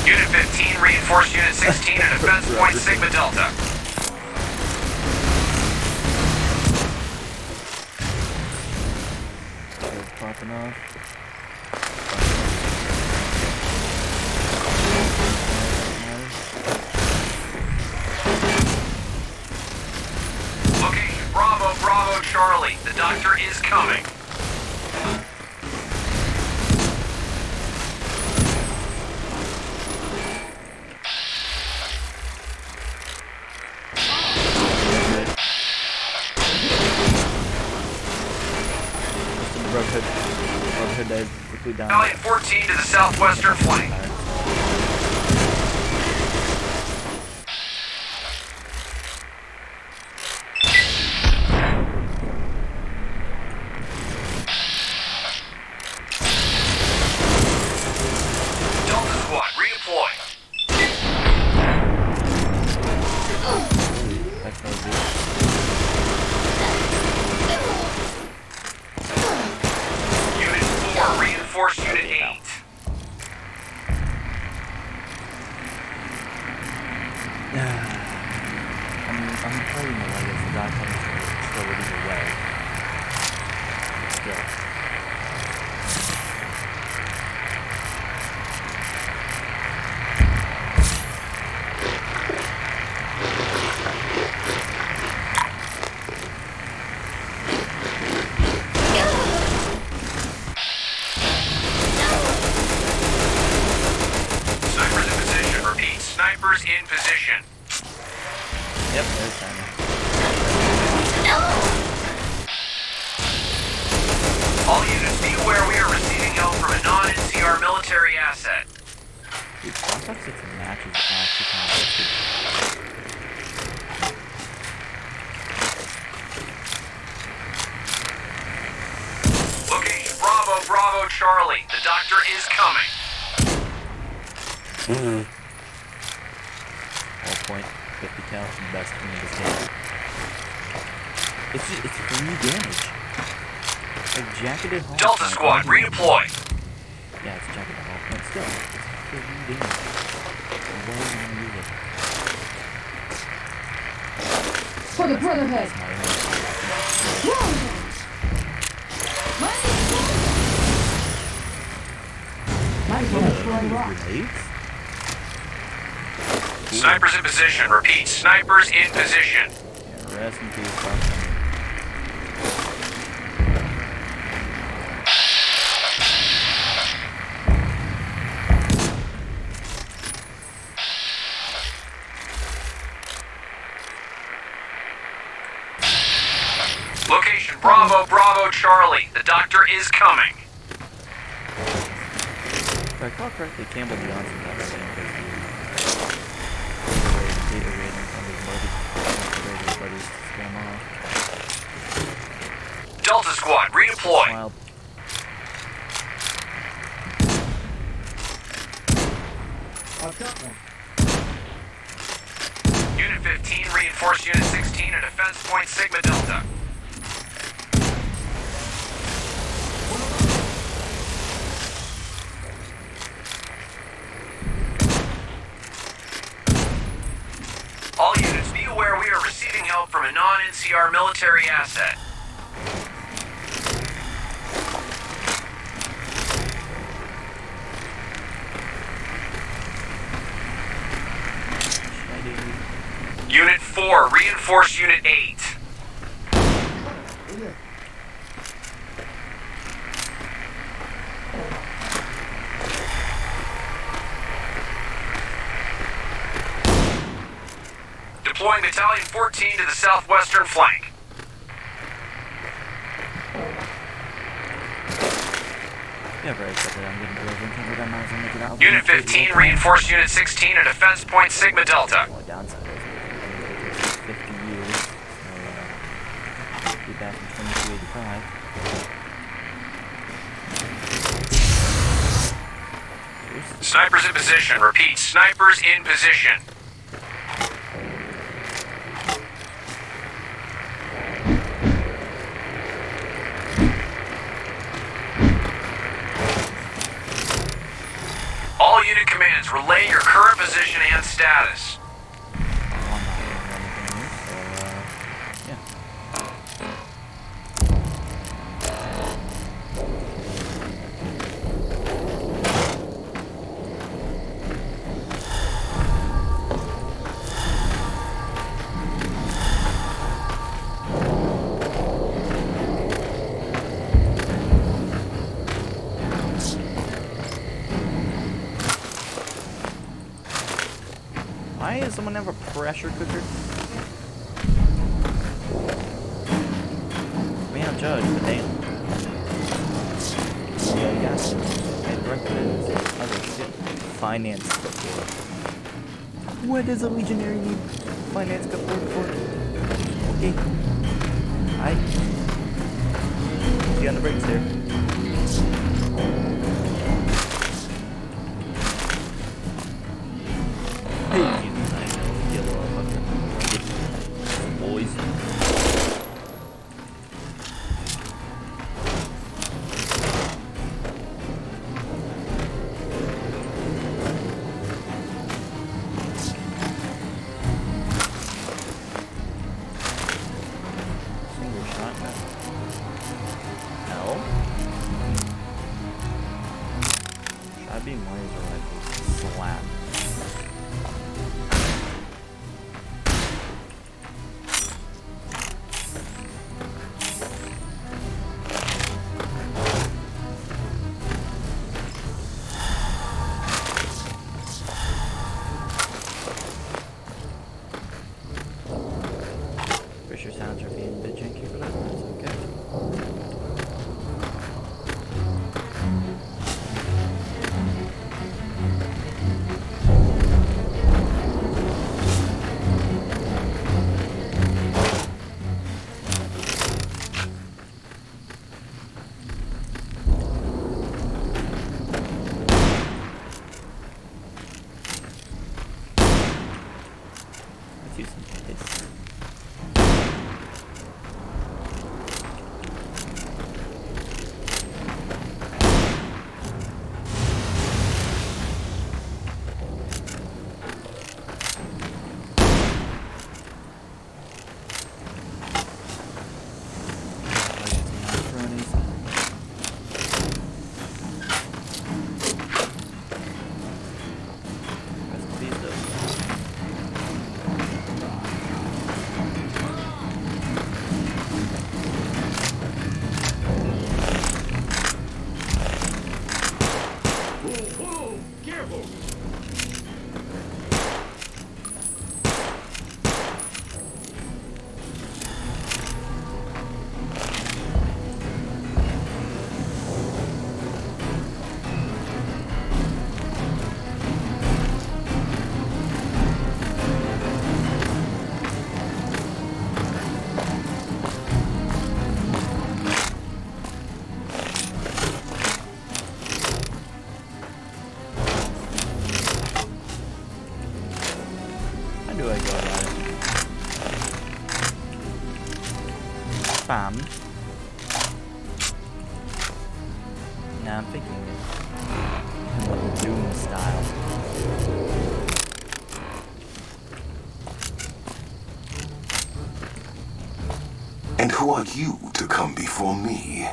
Unit 15, reinforce Unit 16 at defense point Sigma Delta. Popping off. Location Bravo, Bravo, Charlie. The doctor is coming. Brotherhood dive quickly down. Battalion 14 to the southwestern flank. Delta Squad, redeploy. Unit 4, reinforce Unit 8. I'm fighting the way as the guy comes to throw it either way. Still. Snipers in position. Repeat, snipers in position. Yep, there's China. All units, be aware we are receiving help from a non-NCR military asset. Dude, Black Ops 6 match is actually kind of risky. Location Bravo, Bravo, Charlie. The doctor is coming. All point, 50 cal, best thing in this game. It's free damage. Like jacketed hard Delta point, Squad, redeploy. Yeah, it's jacketed hard point. Still, it's free damage. Why are you gonna use it? For the Brotherhood! It's not enough. Grenades? Snipers in position. Repeat, snipers in position. Yeah, rest in peace, Doc. Location Bravo, Bravo, Charlie. The doctor is coming. If I recall correctly, Campbell Johnson got that game because he raided on his buddies to scam off. redeploy. Wild. I've got one. Unit 15, reinforce Unit 16 at Defense Point Sigma Delta. All units, be aware we are receiving help from a non-NCR military asset. Unit 4, reinforce Unit 8. Deploying Battalion 14 to the southwestern flank. Yeah, very excited. I'm getting drilled in. Can't I might as well make it out. Unit 15, reinforce Unit 16 at Defense Point Sigma Delta. Well, downside is it takes 50 years. So, be back in 2285. Snipers in position. Repeat, snipers in position. All unit commands, relay your current position and status. Why does someone have a pressure cooker? We don't judge, but damn. Yeah, you got it. I'd recommend other shit. Finance support. What does a legionary need finance support for? Okay. See you on the brakes there. Hey, Jesus, I know. Yellow boys. Single shot. No. Should I be laser rifle slap? Fisher sounds are being a bit janky, but that's okay. Let's use some pace. spam. Now I'm thinking like Doom style. And who are you to come before me?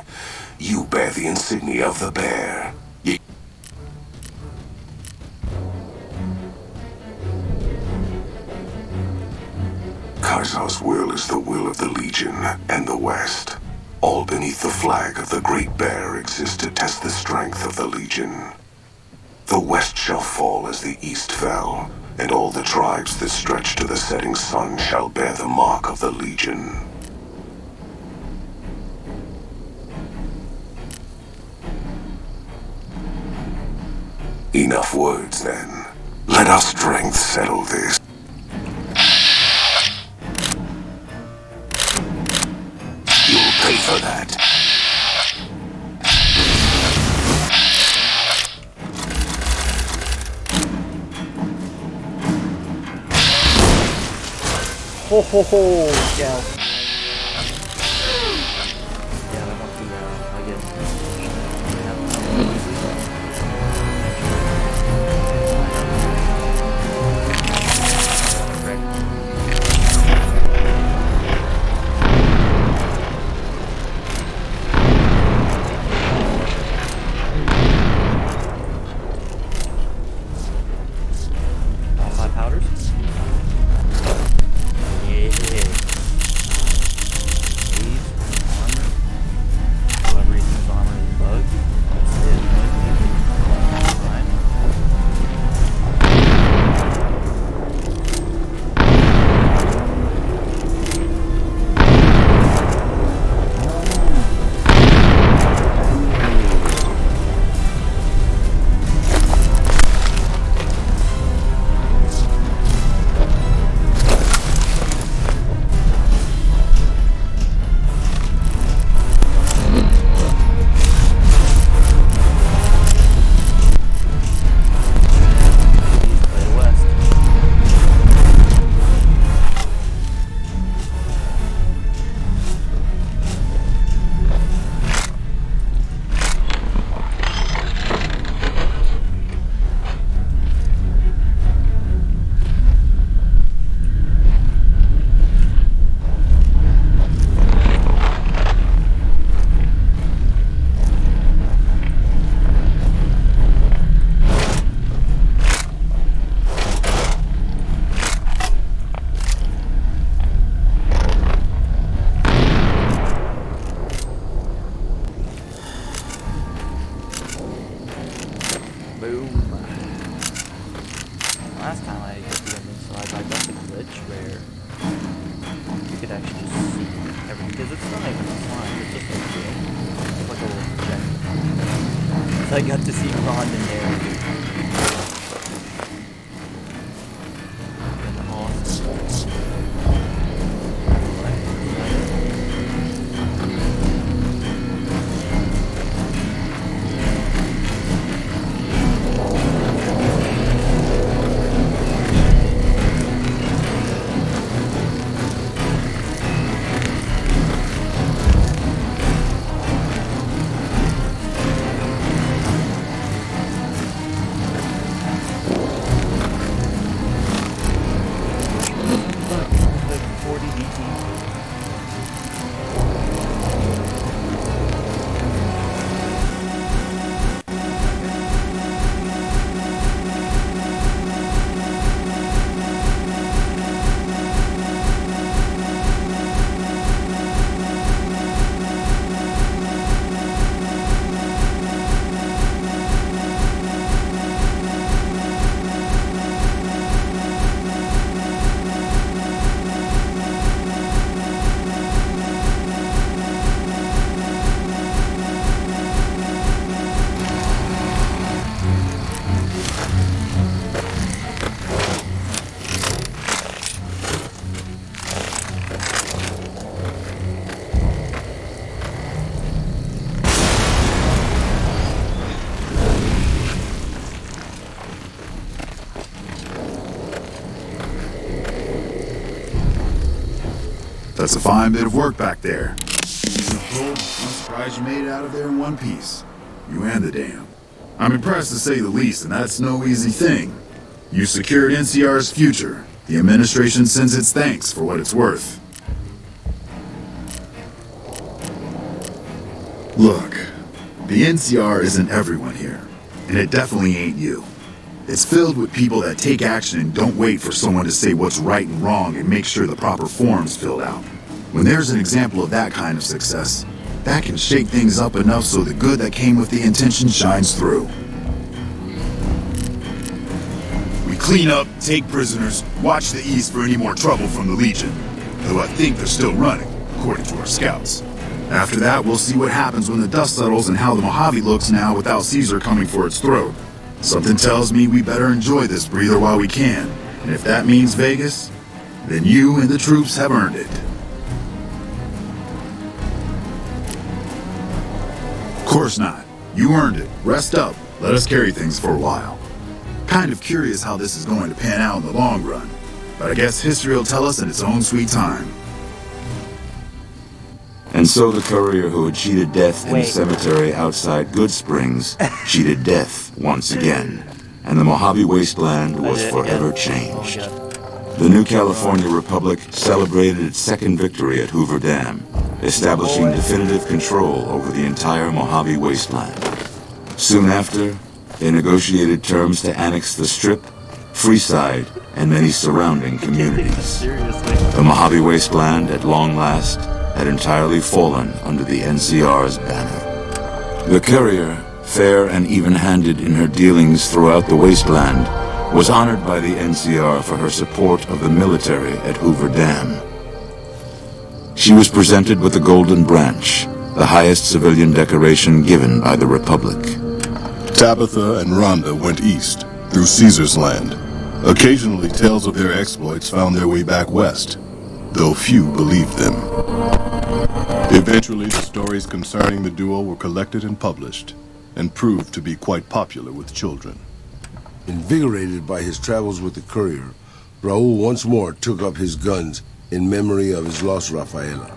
You bear the insignia of the bear. Kaisar's will is the will of the Legion and the West. All beneath the flag of the Great Bear exists to test the strength of the Legion. The West shall fall as the East fell, and all the tribes that stretch to the setting sun shall bear the mark of the Legion. Enough words, then. Let our strength settle this. You'll pay for that. Ho ho ho, yeah. Yeah, I want to, I all 5 powders. Boom. Last time I hit the ending slide, I got the glitch where you could actually just see everything. Because it's not even a slime, it's just a film. It's like a little projector. So I got to see Ron in there. And awesome. That's a fine bit of work back there. I'm surprised you made it out of there in one piece. You and the dam. I'm impressed to say the least, and that's no easy thing. You secured NCR's future. The administration sends its thanks for what it's worth. Look, the NCR isn't everyone here, and it definitely ain't you. It's filled with people that take action and don't wait for someone to say what's right and wrong and make sure the proper form's filled out. When there's an example of that kind of success, that can shake things up enough so the good that came with the intention shines through. We clean up, take prisoners, watch the east for any more trouble from the Legion. Though I think they're still running, according to our scouts. After that, we'll see what happens when the dust settles and how the Mojave looks now without Caesar coming for its throat. Something tells me we better enjoy this breather while we can. And if that means Vegas, then you and the troops have earned it. Of course not. You earned it. Rest up. Let us carry things for a while. Kind of curious how this is going to pan out in the long run. But I guess history will tell us in its own sweet time. And so the courier who had cheated death in the cemetery outside Good Springs cheated death once again, and the Mojave Wasteland was forever changed. The new California Republic celebrated its second victory at Hoover Dam, establishing definitive control over the entire Mojave Wasteland. Soon after, they negotiated terms to annex the Strip, Freeside, and many surrounding communities. The Mojave Wasteland, at long last, had entirely fallen under the NCR's banner. The courier, fair and even-handed in her dealings throughout the wasteland, was honored by the NCR for her support of the military at Hoover Dam. She was presented with the Golden Branch, the highest civilian decoration given by the Republic. Tabitha and Rhonda went east, through Caesar's land. Occasionally, tales of their exploits found their way back west, though few believed them. Eventually, the stories concerning the duo were collected and published, and proved to be quite popular with children. Invigorated by his travels with the courier, Raul once more took up his guns in memory of his lost Rafaela.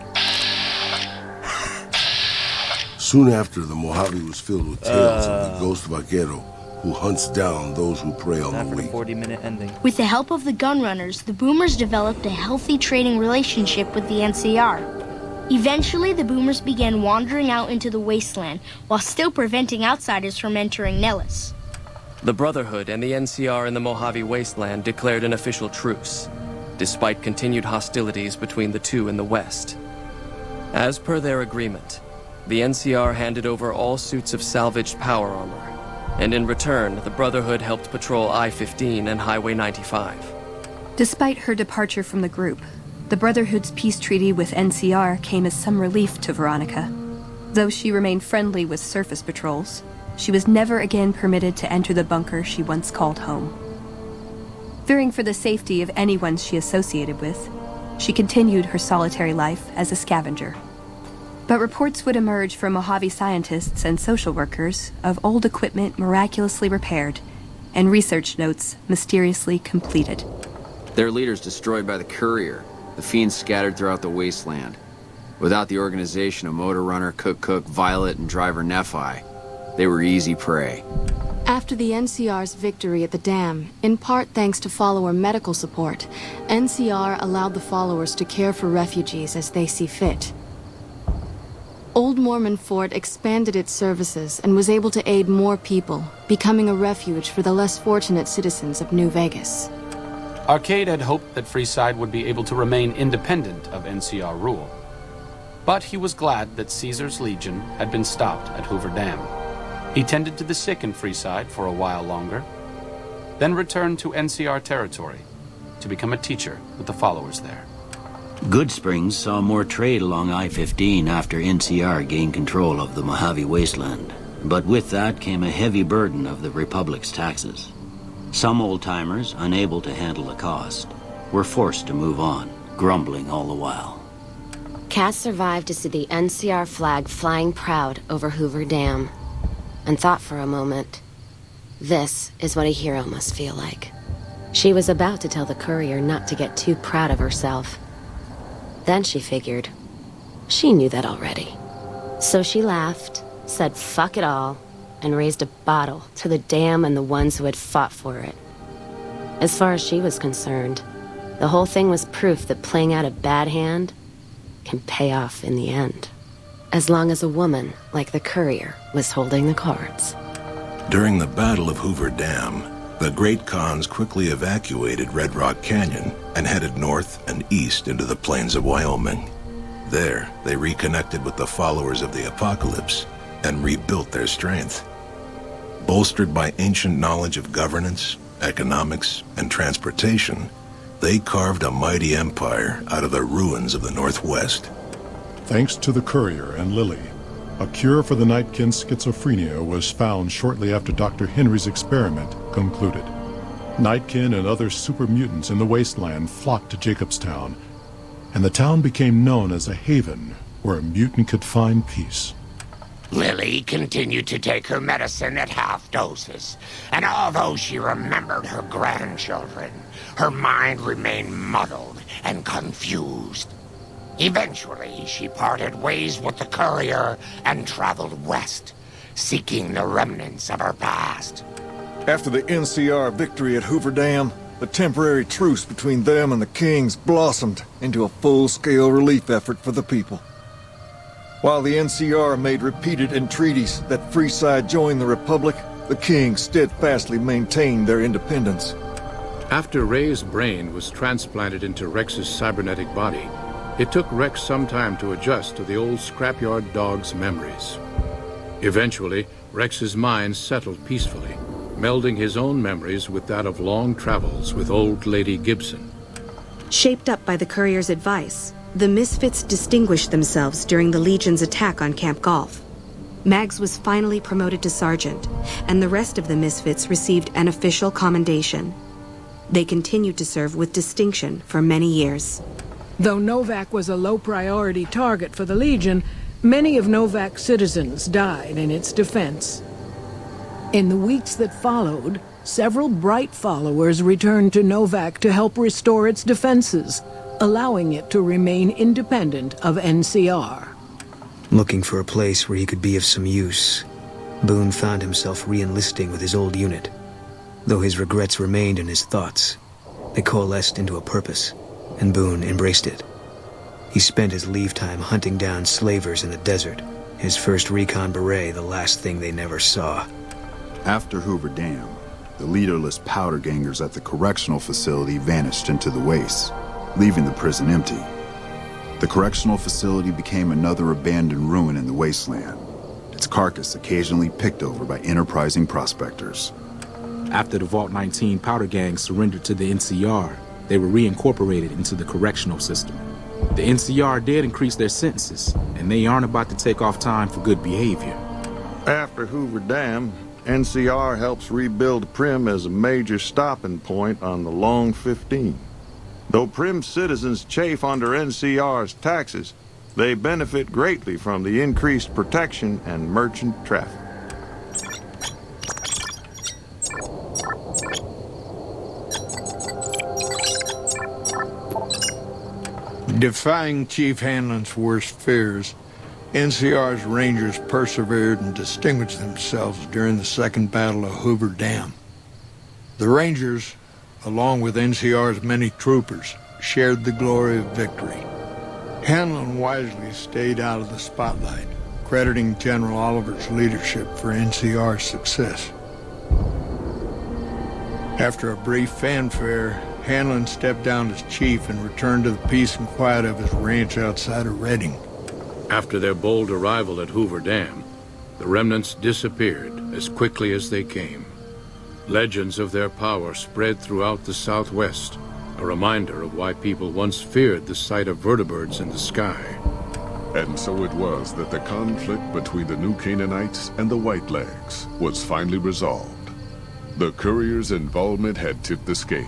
Soon after, the Mojave was filled with tales of the ghost vaquero who hunts down those who prey on the weak. 40-minute ending. With the help of the gunrunners, the Boomers developed a healthy trading relationship with the NCR. Eventually, the Boomers began wandering out into the wasteland while still preventing outsiders from entering Nellis. The Brotherhood and the NCR in the Mojave Wasteland declared an official truce, despite continued hostilities between the two in the west. As per their agreement, the NCR handed over all suits of salvaged power armor, and in return, the Brotherhood helped patrol I-15 and Highway 95. Despite her departure from the group, the Brotherhood's peace treaty with NCR came as some relief to Veronica. Though she remained friendly with surface patrols, she was never again permitted to enter the bunker she once called home. Fearing for the safety of anyone she associated with, she continued her solitary life as a scavenger. But reports would emerge from Mojave scientists and social workers of old equipment miraculously repaired and research notes mysteriously completed. Their leaders destroyed by the courier, the fiends scattered throughout the wasteland. Without the organization of Motor Runner, Cook, Violet, and Driver Nephi, they were easy prey. After the NCR's victory at the dam, in part thanks to follower medical support, NCR allowed the followers to care for refugees as they see fit. Old Mormon Fort expanded its services and was able to aid more people, becoming a refuge for the less fortunate citizens of New Vegas. Arcade had hoped that Freeside would be able to remain independent of NCR rule. But he was glad that Caesar's Legion had been stopped at Hoover Dam. He tended to the sick in Freeside for a while longer, then returned to NCR territory to become a teacher with the followers there. Good Springs saw more trade along I-15 after NCR gained control of the Mojave Wasteland. But with that came a heavy burden of the Republic's taxes. Some old-timers, unable to handle the cost, were forced to move on, grumbling all the while. Cass survived to see the NCR flag flying proud over Hoover Dam, and thought for a moment, this is what a hero must feel like. She was about to tell the courier not to get too proud of herself. Then she figured, She knew that already. So she laughed, said fuck it all, and raised a bottle to the dam and the ones who had fought for it. As far as she was concerned, the whole thing was proof that playing out a bad hand can pay off in the end. As long as a woman, like the courier, was holding the cards. During the Battle of Hoover Dam, the Great Khans quickly evacuated Red Rock Canyon and headed north and east into the plains of Wyoming. There, they reconnected with the followers of the Apocalypse and rebuilt their strength. Bolstered by ancient knowledge of governance, economics, and transportation, they carved a mighty empire out of the ruins of the Northwest. Thanks to the courier and Lily, a cure for the Nightkin's schizophrenia was found shortly after Dr. Henry's experiment concluded. Nightkin and other super mutants in the wasteland flocked to Jacobstown, and the town became known as a haven where a mutant could find peace. Lily continued to take her medicine at half doses, and although she remembered her grandchildren, her mind remained muddled and confused. Eventually, she parted ways with the courier and traveled west, seeking the remnants of her past. After the NCR victory at Hoover Dam, the temporary truce between them and the Kings blossomed into a full-scale relief effort for the people. While the NCR made repeated entreaties that Freeside join the Republic, the Kings steadfastly maintained their independence. After Ray's brain was transplanted into Rex's cybernetic body, it took Rex some time to adjust to the old scrapyard dog's memories. Eventually, Rex's mind settled peacefully, melding his own memories with that of long travels with old Lady Gibson. Shaped up by the courier's advice, the Misfits distinguished themselves during the Legion's attack on Camp Golf. Mags was finally promoted to sergeant, and the rest of the Misfits received an official commendation. They continued to serve with distinction for many years. Though Novak was a low-priority target for the Legion, many of Novak's citizens died in its defense. In the weeks that followed, several bright followers returned to Novak to help restore its defenses, allowing it to remain independent of NCR. Looking for a place where he could be of some use, Boone found himself re-enlisting with his old unit. Though his regrets remained in his thoughts, they coalesced into a purpose, and Boone embraced it. He spent his leave time hunting down slavers in the desert, his first recon beret the last thing they never saw. After Hoover Dam, the leaderless powder gangers at the correctional facility vanished into the wastes, leaving the prison empty. The correctional facility became another abandoned ruin in the wasteland, its carcass occasionally picked over by enterprising prospectors. After the Vault 19 powder gang surrendered to the NCR, they were reincorporated into the correctional system. The NCR did increase their sentences, and they aren't about to take off time for good behavior. After Hoover Dam, NCR helps rebuild Prim as a major stopping point on the Long 15. Though Prim citizens chafe under NCR's taxes, they benefit greatly from the increased protection and merchant traffic. Defying Chief Hanlon's worst fears, NCR's Rangers persevered and distinguished themselves during the Second Battle of Hoover Dam. The Rangers, along with NCR's many troopers, shared the glory of victory. Hanlon wisely stayed out of the spotlight, crediting General Oliver's leadership for NCR's success. After a brief fanfare, Hanlon stepped down as chief and returned to the peace and quiet of his ranch outside of Redding. After their bold arrival at Hoover Dam, the remnants disappeared as quickly as they came. Legends of their power spread throughout the Southwest, a reminder of why people once feared the sight of vertibirds in the sky. And so it was that the conflict between the New Canaanites and the Whitelegs was finally resolved. The courier's involvement had tipped the scale,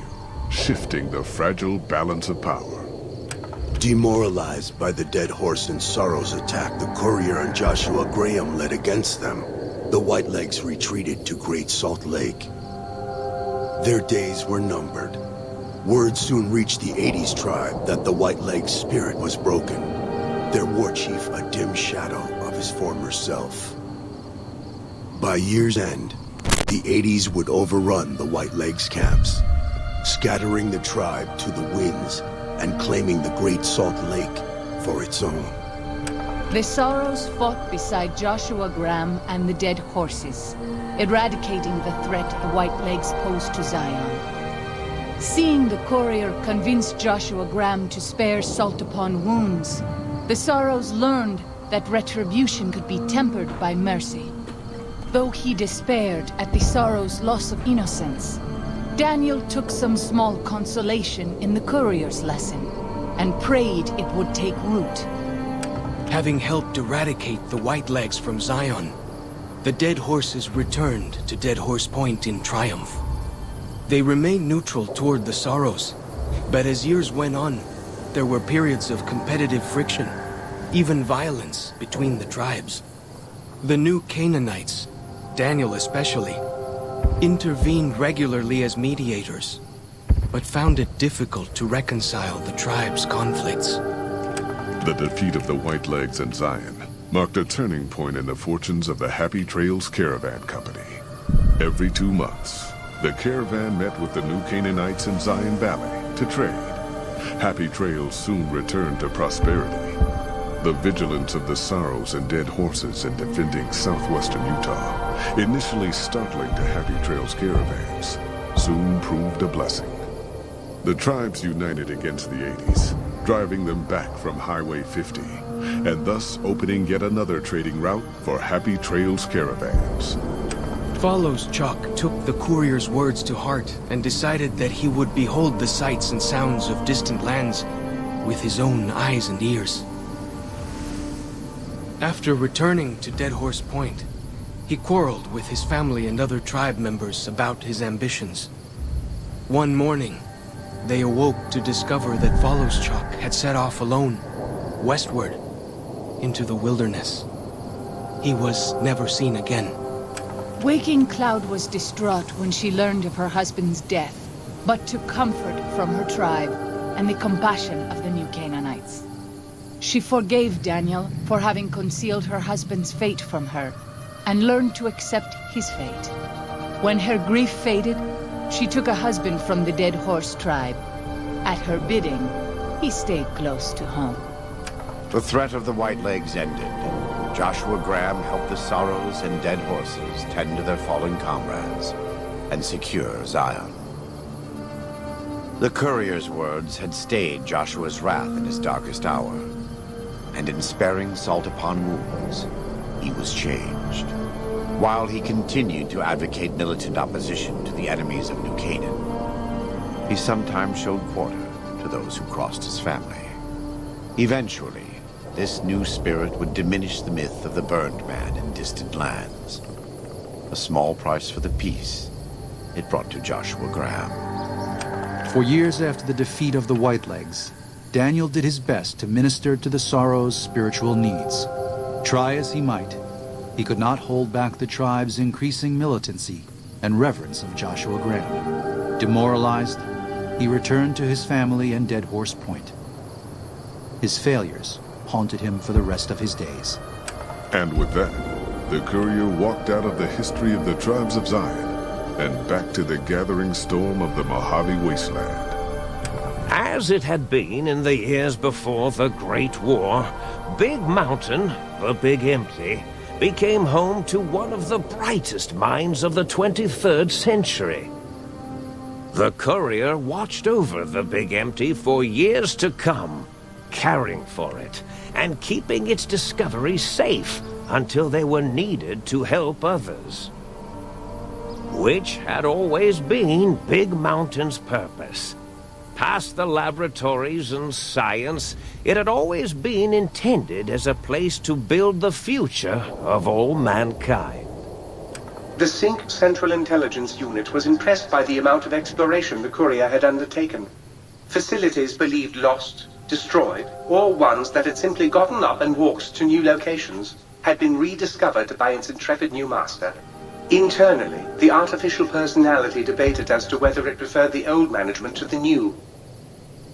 shifting the fragile balance of power. Demoralized by the Dead Horse and Sorrow's attack the courier and Joshua Graham led against them, the Whitelegs retreated to Great Salt Lake. Their days were numbered. Word soon reached the 80s tribe that the Whitelegs' spirit was broken. their war chief a dim shadow of his former self. By year's end, the 80s would overrun the Whitelegs camps, scattering the tribe to the winds and claiming the Great Salt Lake for its own. The Sorrows fought beside Joshua Graham and the Dead Horses, eradicating the threat the Whitelegs posed to Zion. Seeing the courier convince Joshua Graham to spare Salt upon wounds, the Sorrows learned that retribution could be tempered by mercy. Though he despaired at the Sorrows' loss of innocence, Daniel took some small consolation in the courier's lesson, and prayed it would take root. Having helped eradicate the Whitelegs from Zion, the Dead Horses returned to Dead Horse Point in triumph. They remained neutral toward the Sorrows, but as years went on, there were periods of competitive friction, even violence between the tribes. The new Canaanites, Daniel especially, intervened regularly as mediators, but found it difficult to reconcile the tribe's conflicts. The defeat of the Whitelegs in Zion marked a turning point in the fortunes of the Happy Trails Caravan Company. Every 2 months, the caravan met with the new Canaanites in Zion Valley to trade. Happy Trails soon returned to prosperity. The vigilance of the Sorrows and Dead Horses in defending southwestern Utah, initially startling to Happy Trails caravans, soon proved a blessing. The tribes united against the 80s, driving them back from Highway 50, and thus opening yet another trading route for Happy Trails caravans. Follows Chuck took the courier's words to heart and decided that he would behold the sights and sounds of distant lands with his own eyes and ears. After returning to Dead Horse Point, he quarreled with his family and other tribe members about his ambitions. One morning, they awoke to discover that Follows Chuck had set off alone, westward, into the wilderness. He was never seen again. Waking Cloud was distraught when she learned of her husband's death, but took comfort from her tribe and the compassion of the new Canaanites. She forgave Daniel for having concealed her husband's fate from her, and learned to accept his fate. When her grief faded, she took a husband from the Dead Horse tribe. At her bidding, he stayed close to home. The threat of the Whitelegs ended. Joshua Graham helped the Sorrows and Dead Horses tend to their fallen comrades and secure Zion. The courier's words had stayed Joshua's wrath in his darkest hour, and in sparing Salt upon wounds, he was changed. While he continued to advocate militant opposition to the enemies of New Canaan, he sometimes showed quarter to those who crossed his family. Eventually, this new spirit would diminish the myth of the burned man in distant lands. A small price for the peace it brought to Joshua Graham. For years after the defeat of the Whitelegs, Daniel did his best to minister to the Sorrows' spiritual needs. Try as he might, he could not hold back the tribe's increasing militancy and reverence of Joshua Graham. Demoralized, he returned to his family and Dead Horse Point. His failures haunted him for the rest of his days. And with that, the courier walked out of the history of the tribes of Zion and back to the gathering storm of the Mojave Wasteland. As it had been in the years before the Great War, Big Mountain, the Big Empty, became home to one of the brightest minds of the 23rd century. The courier watched over the Big Empty for years to come, caring for it and keeping its discoveries safe until they were needed to help others. Which had always been Big Mountain's purpose. Past the laboratories and science, it had always been intended as a place to build the future of all mankind. The Sync Central Intelligence Unit was impressed by the amount of exploration the courier had undertaken. Facilities believed lost, destroyed, or ones that had simply gotten up and walked to new locations had been rediscovered by its intrepid new master. Internally, the artificial personality debated as to whether it preferred the old management to the new.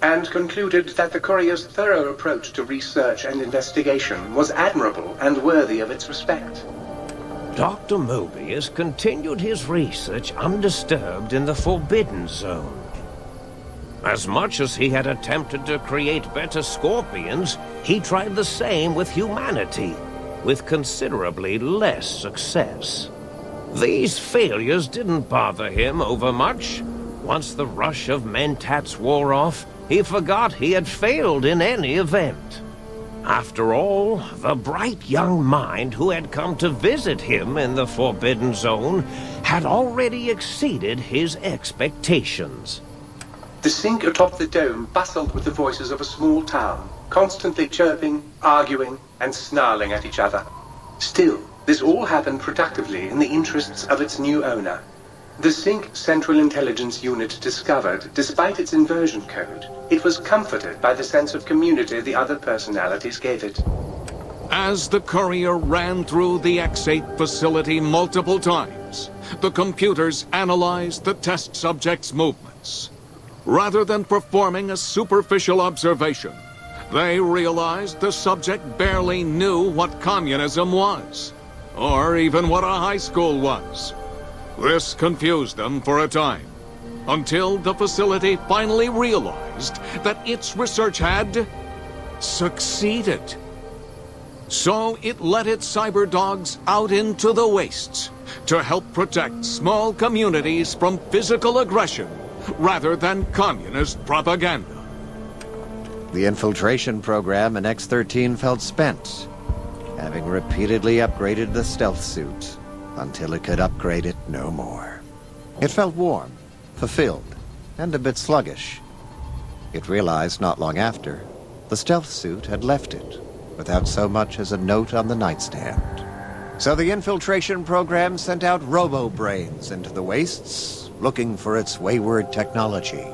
and concluded that the courier's thorough approach to research and investigation was admirable and worthy of its respect. Dr. Mobius continued his research undisturbed in the Forbidden Zone. As much as he had attempted to create better scorpions, he tried the same with humanity, with considerably less success. These failures didn't bother him overmuch. Once the rush of mentats wore off, he forgot he had failed in any event. After all, the bright young mind who had come to visit him in the Forbidden Zone had already exceeded his expectations. The sink atop the dome bustled with the voices of a small town, constantly chirping, arguing, and snarling at each other. Still, this all happened productively in the interests of its new owner. The Sync Central Intelligence Unit discovered, despite its inversion code, it was comforted by the sense of community the other personalities gave it. As the courier ran through the X8 facility multiple times, the computers analyzed the test subject's movements. Rather than performing a superficial observation, they realized the subject barely knew what communism was, or even what a high school was. This confused them for a time, until the facility finally realized that its research had succeeded. So it let its cyber dogs out into the wastes to help protect small communities from physical aggression rather than communist propaganda. The infiltration program in X-13 felt spent, having repeatedly upgraded the stealth suit until it could upgrade it no more. It felt warm, fulfilled, and a bit sluggish. It realized not long after, the stealth suit had left it, without so much as a note on the nightstand. So the infiltration program sent out robo-brains into the wastes, looking for its wayward technology.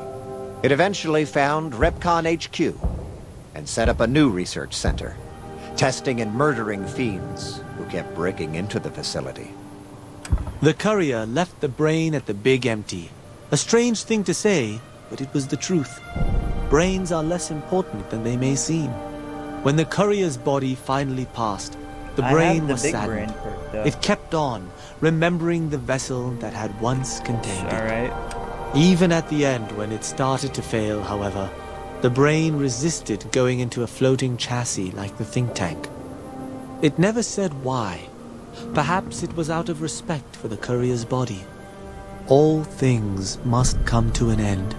It eventually found Repcon HQ, and set up a new research center, testing and murdering fiends who kept breaking into the facility. The courier left the brain at the Big Empty. A strange thing to say, but it was the truth. Brains are less important than they may seem. When the courier's body finally passed, the brain was saddened. It kept on, remembering the vessel that had once contained it. Even at the end, when it started to fail, however, the brain resisted going into a floating chassis like the think tank. It never said why. Perhaps it was out of respect for the courier's body. All things must come to an end,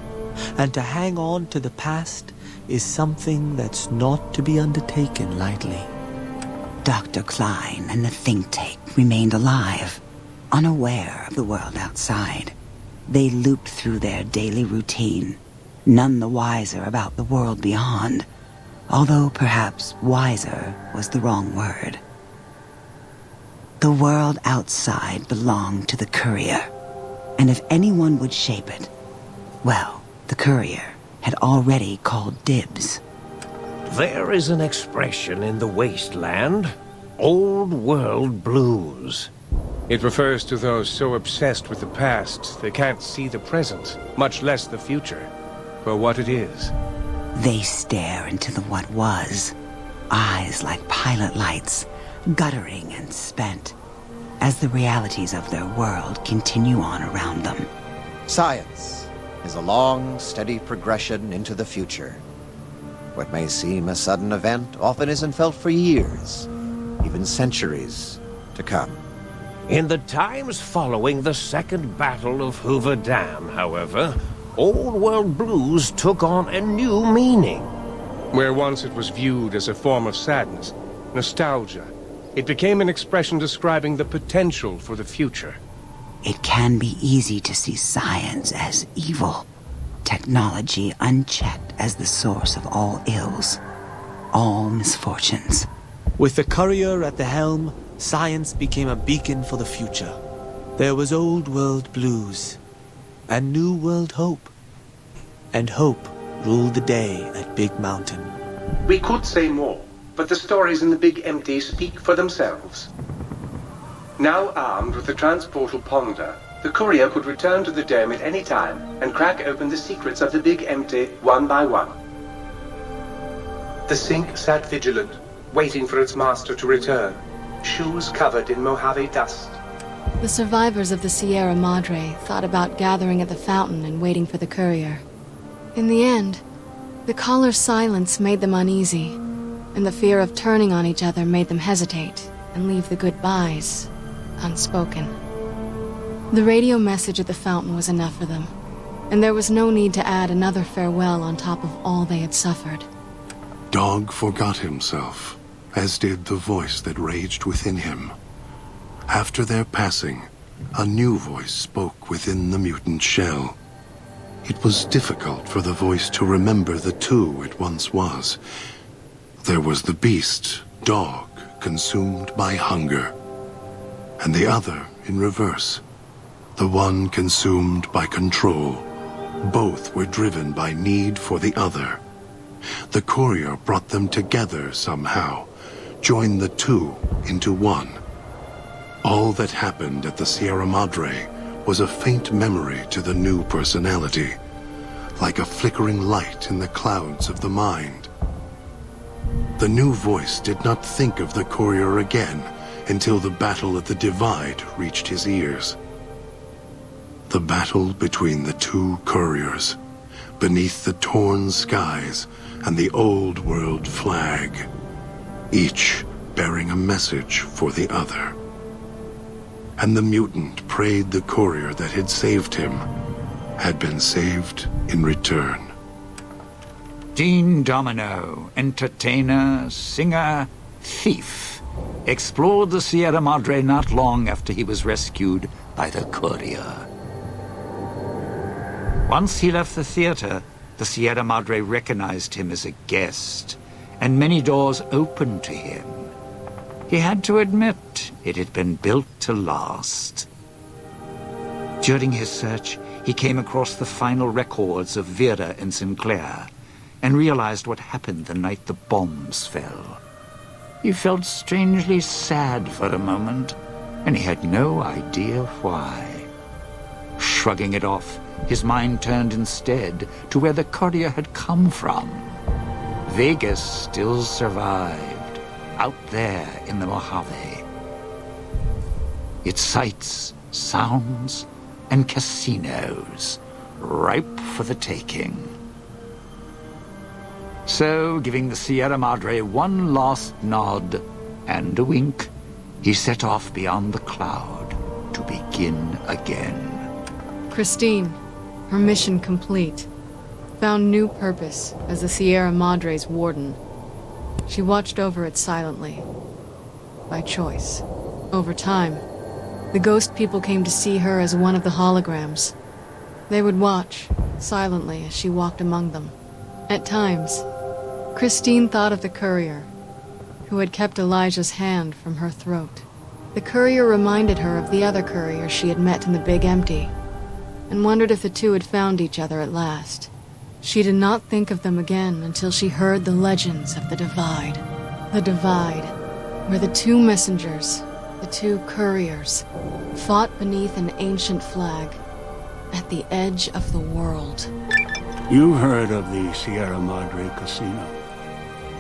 and to hang on to the past is something that's not to be undertaken lightly. Dr. Klein and the think tank remained alive, unaware of the world outside. They looped through their daily routine, none the wiser about the world beyond, although perhaps wiser was the wrong word. The world outside belonged to the courier, and if anyone would shape it, well, the courier had already called dibs. There is an expression in the wasteland, old world blues. It refers to those so obsessed with the past they can't see the present, much less the future, for what it is. They stare into the what was, eyes like pilot lights, guttering and spent, as the realities of their world continue on around them. Science is a long, steady progression into the future. What may seem a sudden event often isn't felt for years, even centuries to come. In the times following the Second Battle of Hoover Dam, however, Old World Blues took on a new meaning. Where once it was viewed as a form of sadness, nostalgia, it became an expression describing the potential for the future. It can be easy to see science as evil, technology unchecked as the source of all ills, all misfortunes. With the courier at the helm, science became a beacon for the future. There was old world blues, and new world hope. And hope ruled the day at Big Mountain. We could say more, but the stories in the Big Empty speak for themselves. Now armed with the transportal ponder, the courier could return to the dome at any time and crack open the secrets of the Big Empty one by one. The sink sat vigilant, waiting for its master to return, shoes covered in Mojave dust. The survivors of the Sierra Madre thought about gathering at the fountain and waiting for the courier. In the end, the caller's silence made them uneasy, and the fear of turning on each other made them hesitate and leave the goodbyes unspoken. The radio message at the fountain was enough for them, and there was no need to add another farewell on top of all they had suffered. Dog forgot himself, as did the voice that raged within him. After their passing, a new voice spoke within the mutant shell. It was difficult for the voice to remember the two it once was. There was the beast, Dog, consumed by hunger, and the other in reverse, the one consumed by control. Both were driven by need for the other. The courier brought them together somehow, joined the two into one. All that happened at the Sierra Madre was a faint memory to the new personality, like a flickering light in the clouds of the mind. The new voice did not think of the courier again until the battle at the Divide reached his ears. The battle between the two couriers, beneath the torn skies and the old world flag, each bearing a message for the other. And the mutant prayed the courier that had saved him had been saved in return. Dean Domino, entertainer, singer, thief, explored the Sierra Madre not long after he was rescued by the courier. Once he left the theater, the Sierra Madre recognized him as a guest, and many doors opened to him. He had to admit it had been built to last. During his search, he came across the final records of Vera and Sinclair, and realized what happened the night the bombs fell. He felt strangely sad for a moment, and he had no idea why. Shrugging it off, his mind turned instead to where the courier had come from. Vegas still survived, out there in the Mojave. Its sights, sounds, and casinos, ripe for the taking. So, giving the Sierra Madre one last nod and a wink, he set off beyond the cloud to begin again. Christine, her mission complete, found new purpose as the Sierra Madre's warden. She watched over it silently, by choice. Over time, the ghost people came to see her as one of the holograms. They would watch, silently, as she walked among them. At times, Christine thought of the courier, who had kept Elijah's hand from her throat. The courier reminded her of the other courier she had met in the Big Empty, and wondered if the two had found each other at last. She did not think of them again until she heard the legends of the Divide. The Divide, where the two messengers, the two couriers, fought beneath an ancient flag, at the edge of the world. You've heard of the Sierra Madre Casino.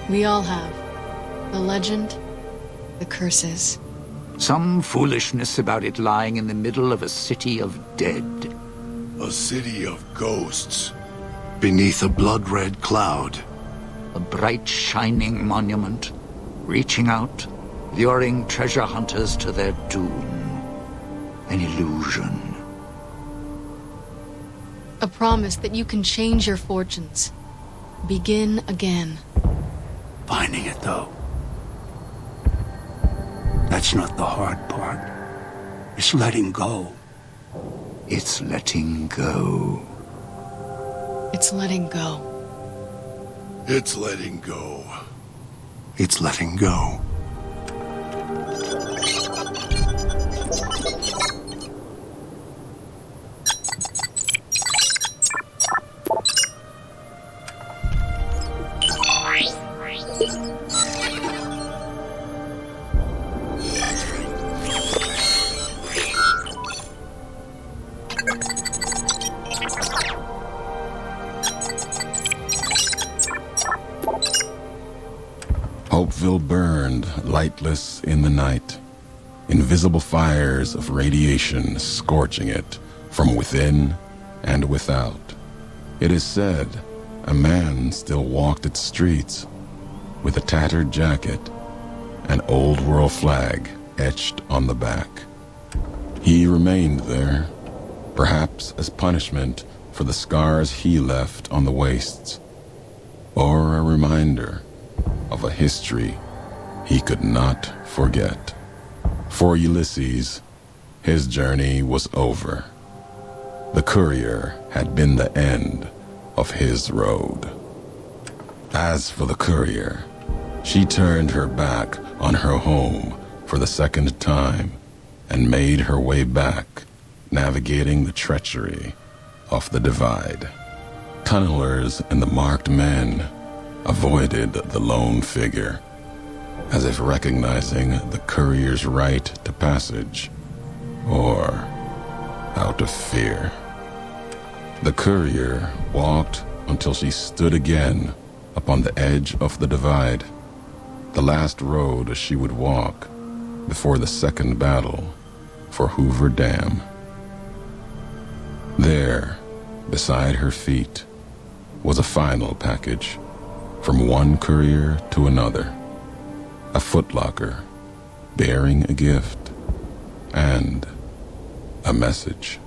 We all have. The legend, the curses. Some foolishness about it lying in the middle of a city of dead. A city of ghosts. Beneath a blood-red cloud. A bright, shining monument, reaching out, luring treasure hunters to their doom. An illusion. A promise that you can change your fortunes. Begin again. Finding it, though. That's not the hard part. It's letting go. It's letting go. It's letting go. It's letting go. It's letting go. lightless in the night, invisible fires of radiation scorching it from within and without. It is said a man still walked its streets with a tattered jacket, an old world flag etched on the back. He remained there, perhaps as punishment for the scars he left on the wastes, or a reminder of a history he could not forget. For Ulysses, his journey was over. The courier had been the end of his road. As for the courier, she turned her back on her home for the second time and made her way back, navigating the treachery of the divide. Tunnelers and the marked men avoided the lone figure, as if recognizing the courier's right to passage, or out of fear. The courier walked until she stood again upon the edge of the divide, the last road she would walk before the second battle for Hoover Dam. There, beside her feet, was a final package from one courier to another, a footlocker bearing a gift and a message.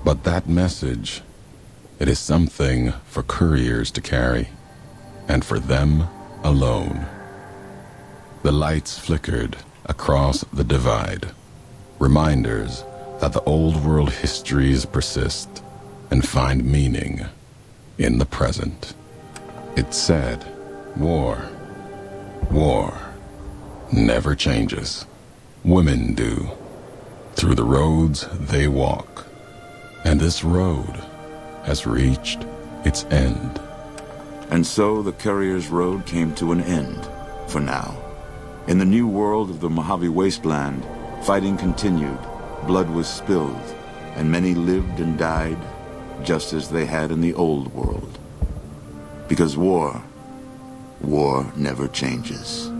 But that message, it is something for couriers to carry, and for them alone. The lights flickered across the divide, reminders that the old world histories persist and find meaning in the present. It said, war never changes. Women do, through the roads they walk, and this road has reached its end. And so the courier's road came to an end, for now. In the new world of the Mojave Wasteland, fighting continued, blood was spilled, and many lived and died just as they had in the old world. Because war never changes.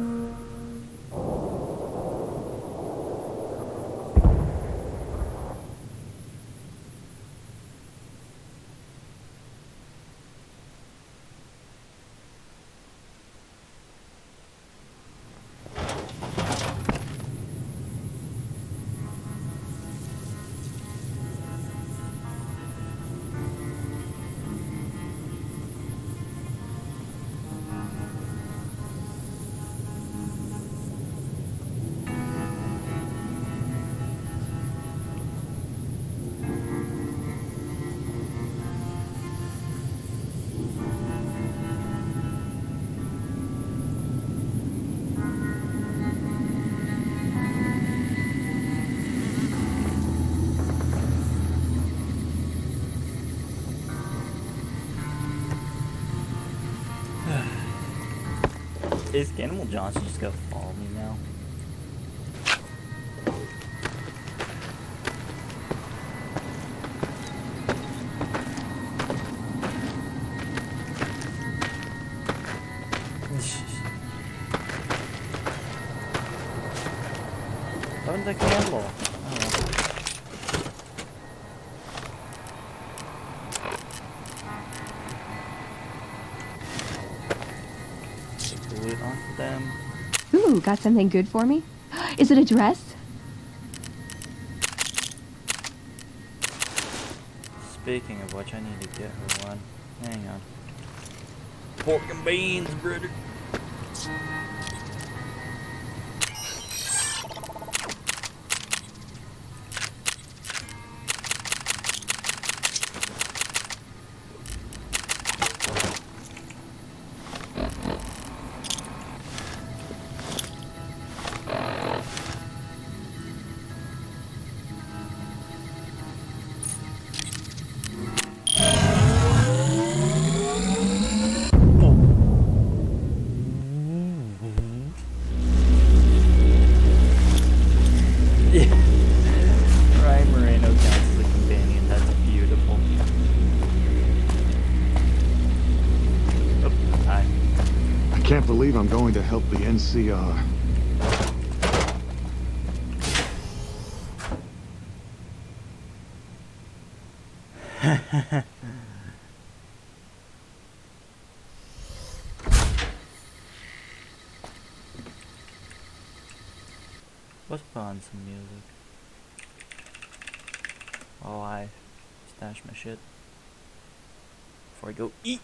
Is Animal Johnson just gonna follow me now? ¿Dónde está Campbell? Ooh, got something good for me? Is it a dress? Speaking of which, I need to get her one. Hang on. Pork and beans, brother. I'm going to help the NCR. Let's put on some music while I stash my shit before I go eat.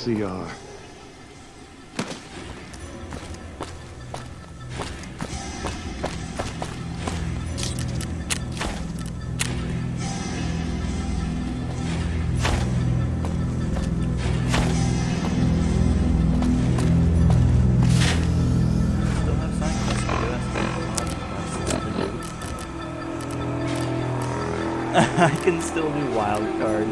CR. I can still do wild card.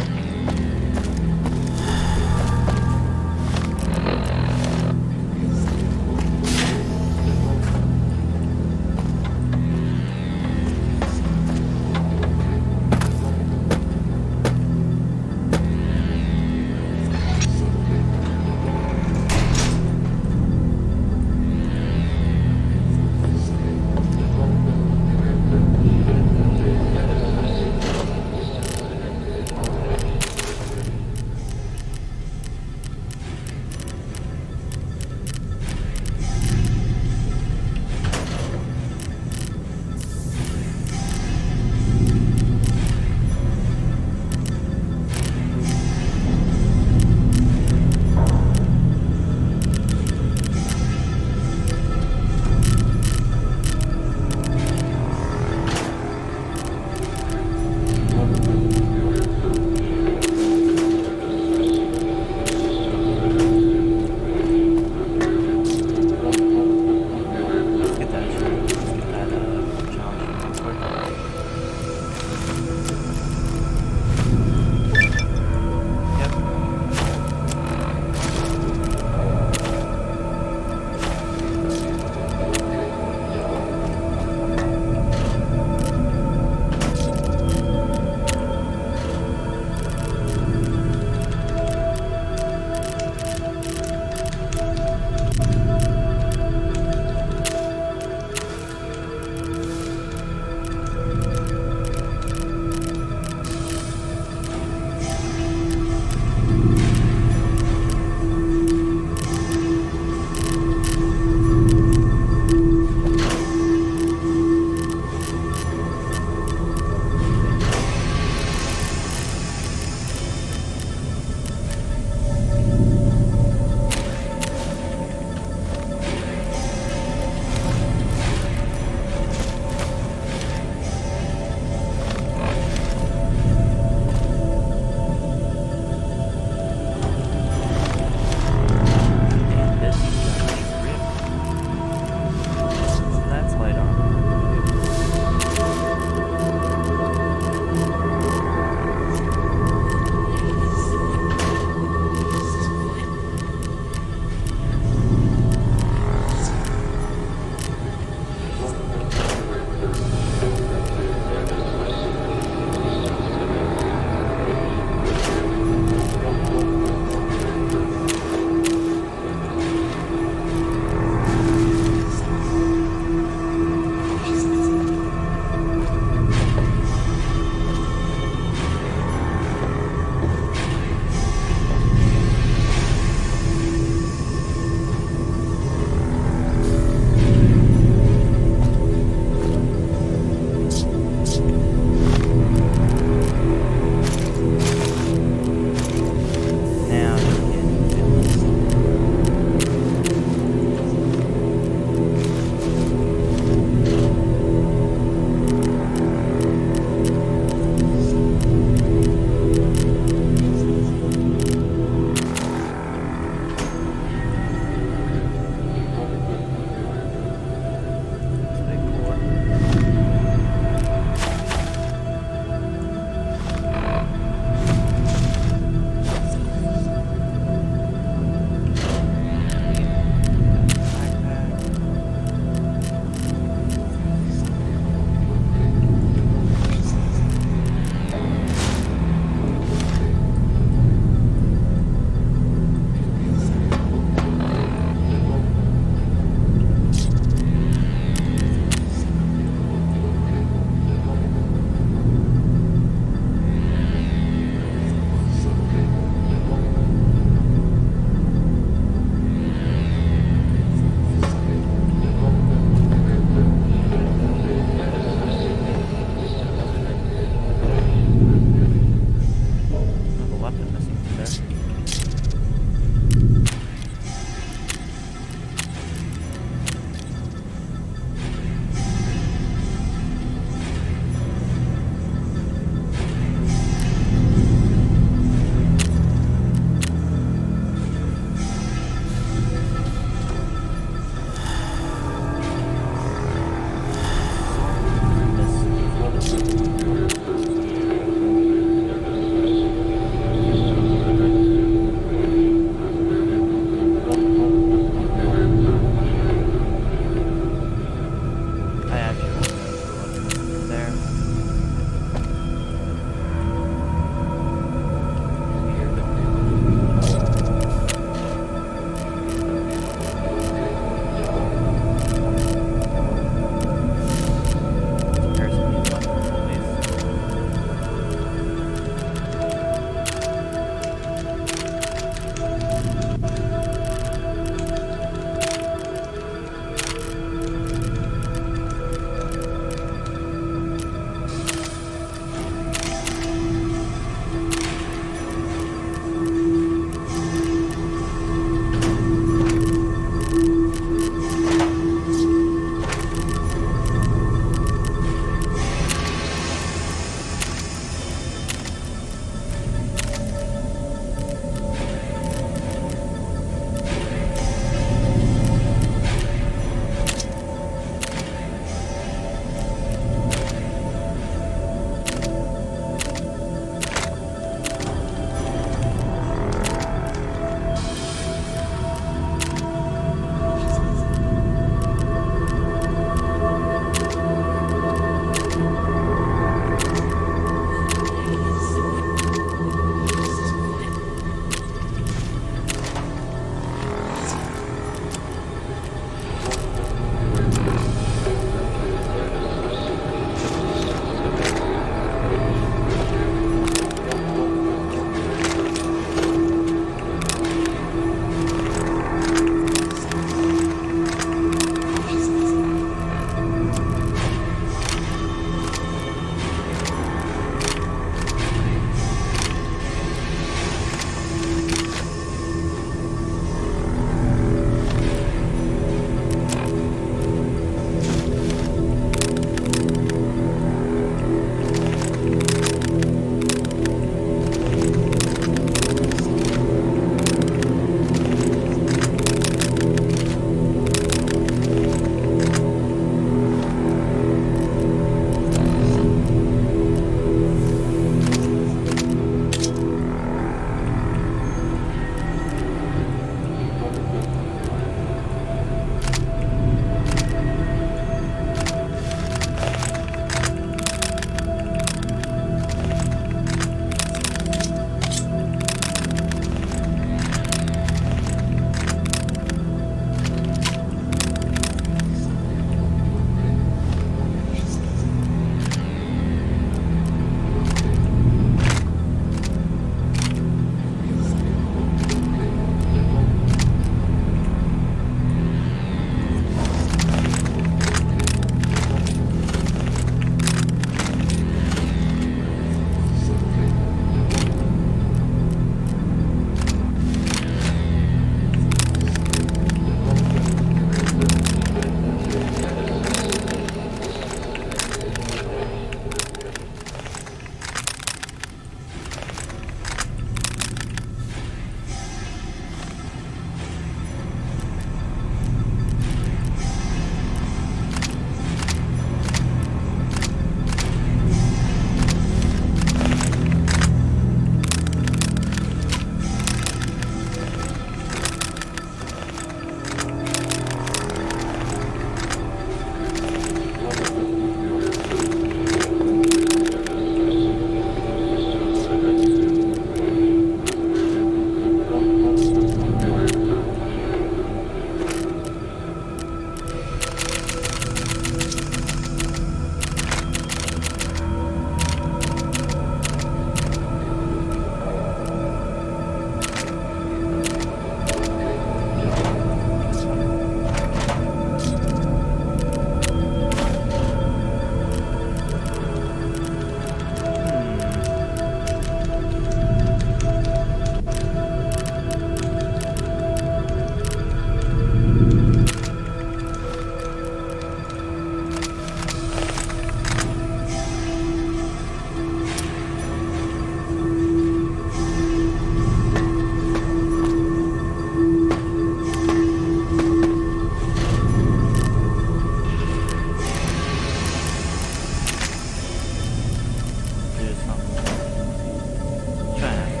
ช่วยหา โ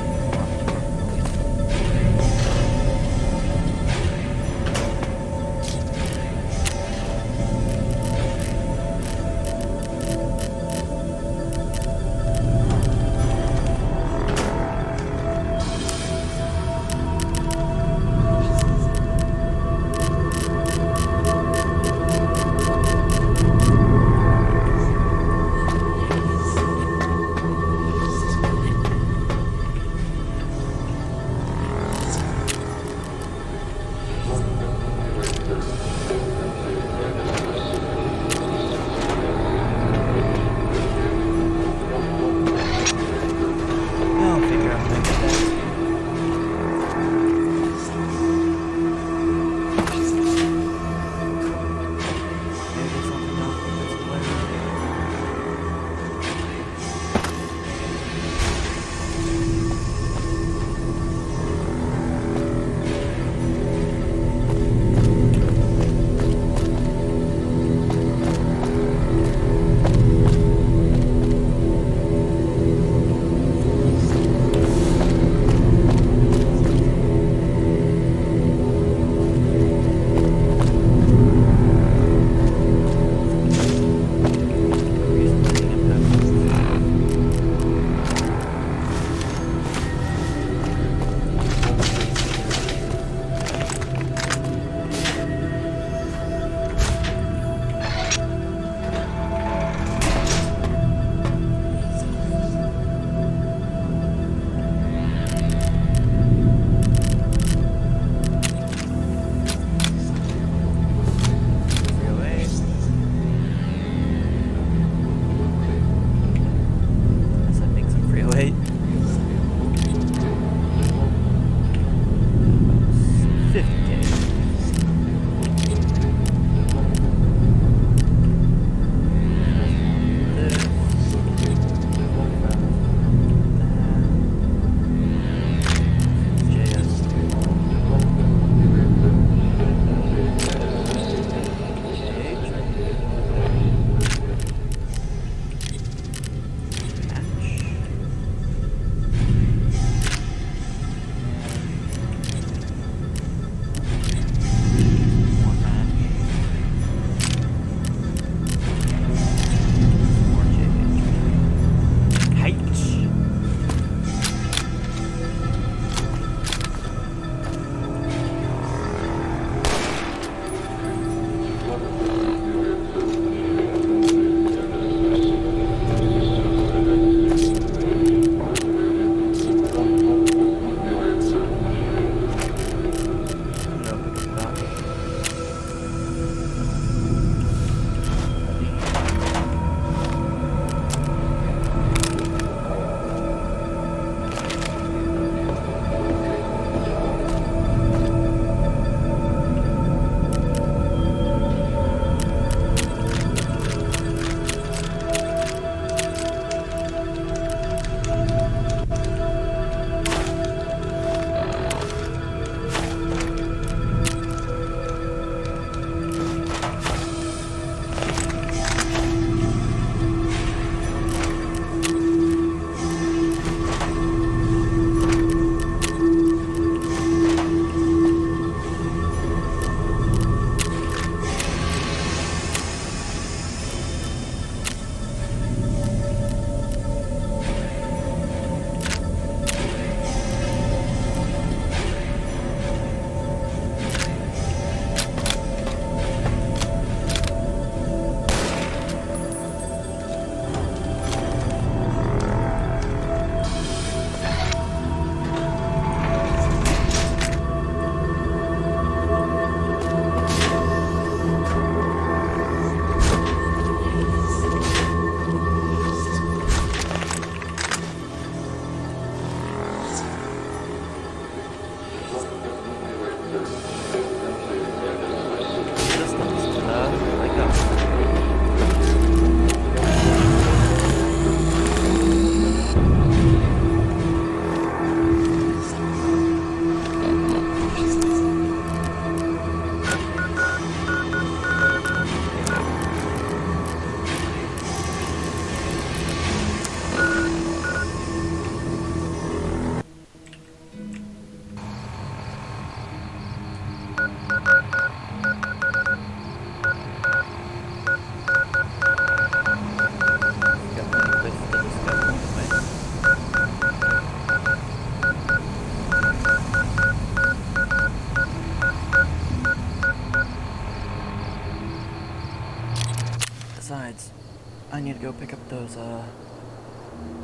pick up those,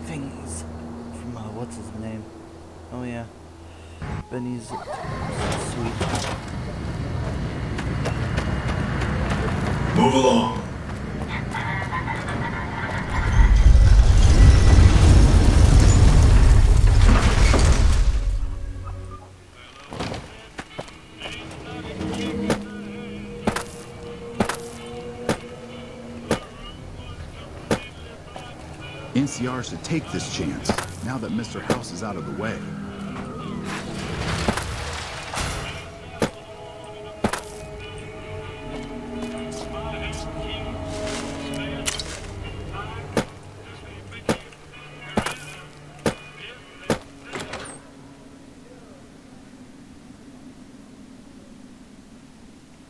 thingies from, what's his name? Oh, yeah. Benny's sweet. Move along. NCR should take this chance, now that Mr. House is out of the way.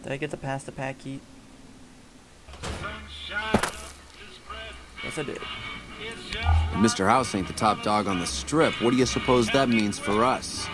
Did I get the pasta pack heat? Yes, I did. If Mr. House ain't the top dog on the strip, what do you suppose that means for us?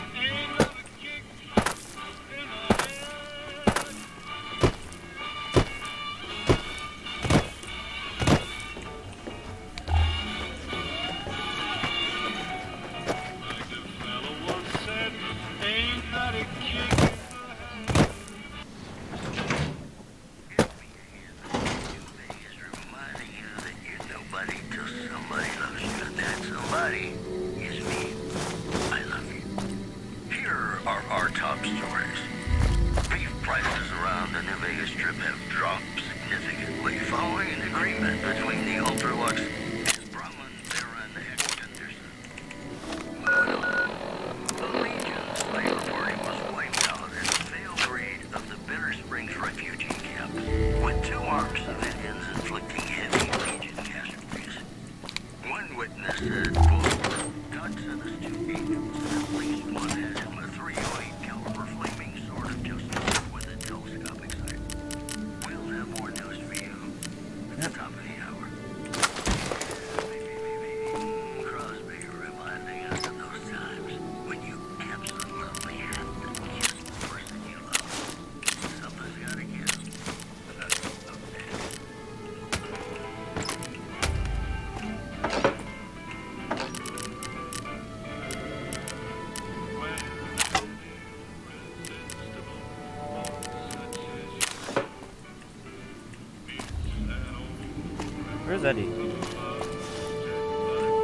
Where's Eddie?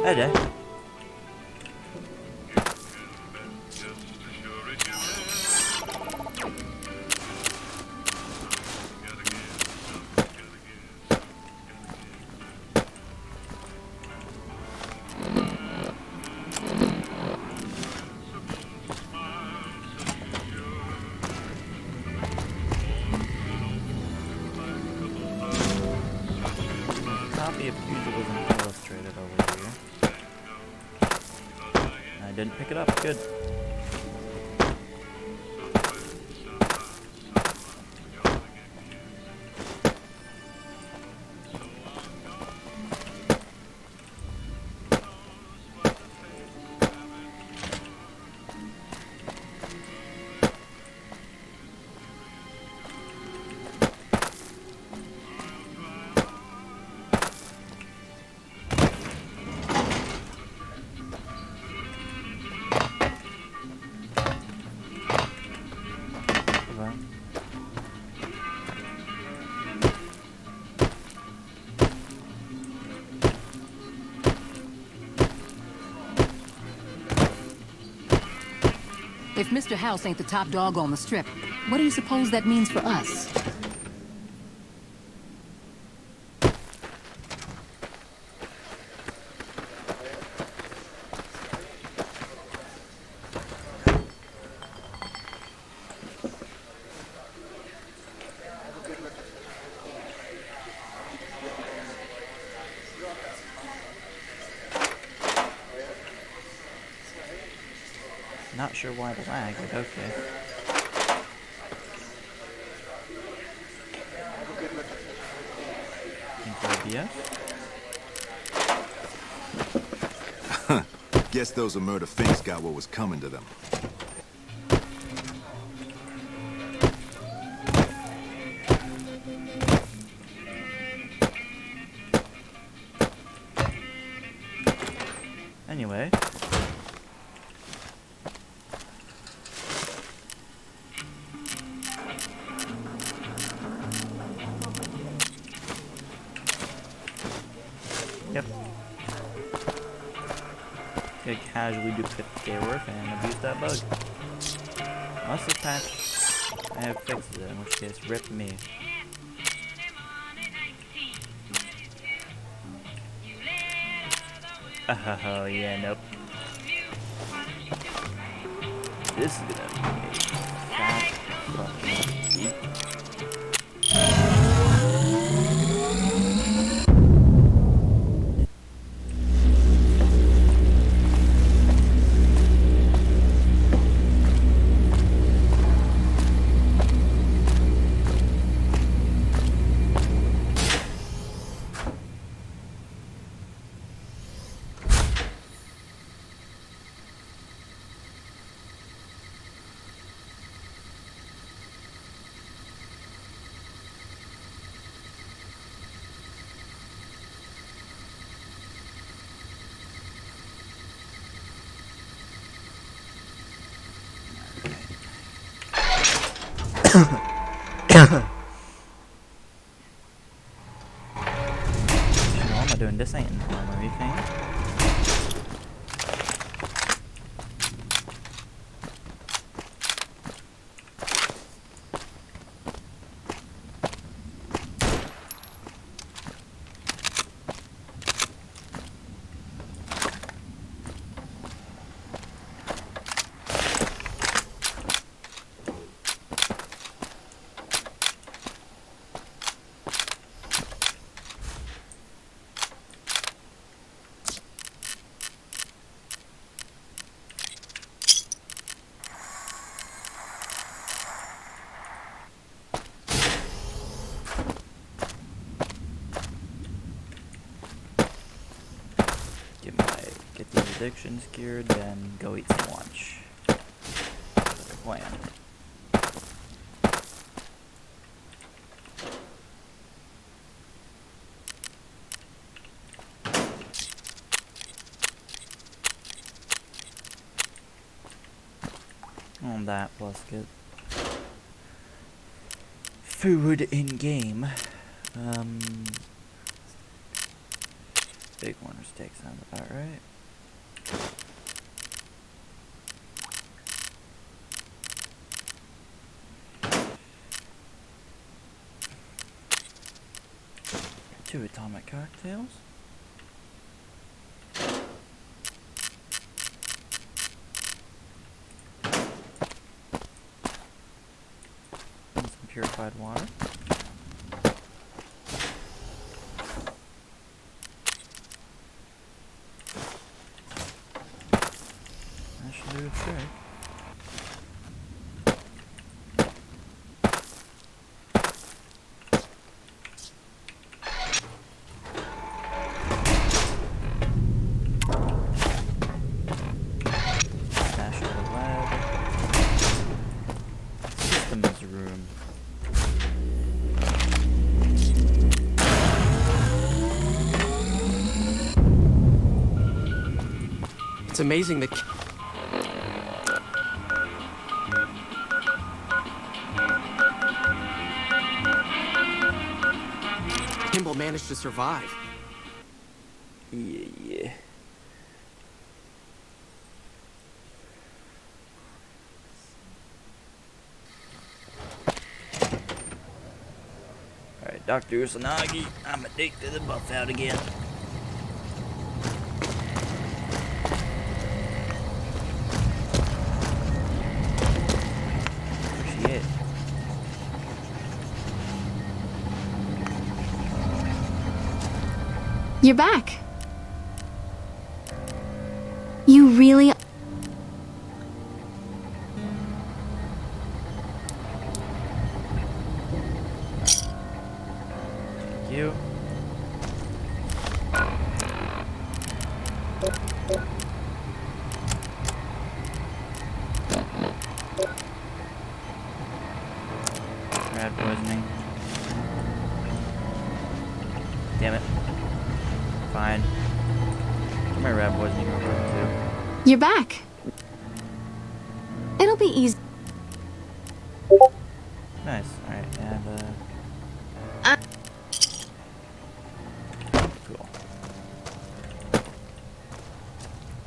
Eddie? Didn't pick it up. Good. If Mr. House ain't the top dog on the strip, what do you suppose that means for us? Not sure why the lag, but okay. Guess those murder finks got what was coming to them. Anyway. Yep. Could casually do 50k worth and abuse that bug. Unless this patch I have fixed it, in which case rip me. Oh yeah, nope. This is gonna be a fat fucking week. What am I doing? This ain't normal, you think? Get these addictions cured, then go eat some lunch. That's the plan. On that, plus get food in game. Big Warner steak sounds about right. Two atomic cocktails. And some purified water. That should do the trick. It's amazing that Kimball managed to survive. Yeah. Alright, Dr. Usanagi, I'm addicted to the buff out again. You're back. You really... Thank you. Rat poisoning. Damn it. Fine. My rat wasn't even referring to. You're back. It'll be easy. Nice. Alright, and cool.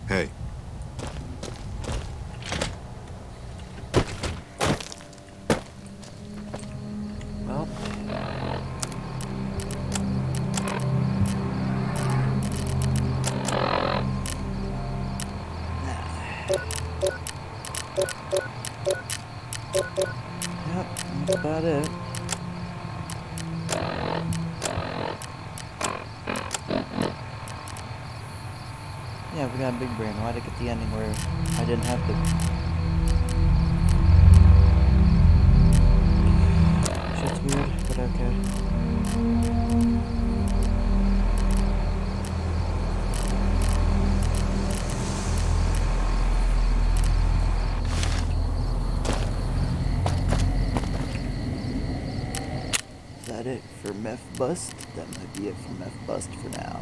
Hey. Well. Yep, that's about it. Yeah, we got a big brain. Why'd I get the ending where I didn't have to? Shit's weird, but okay. Is that it for Meth Bust? That might be it for Meth Bust for now.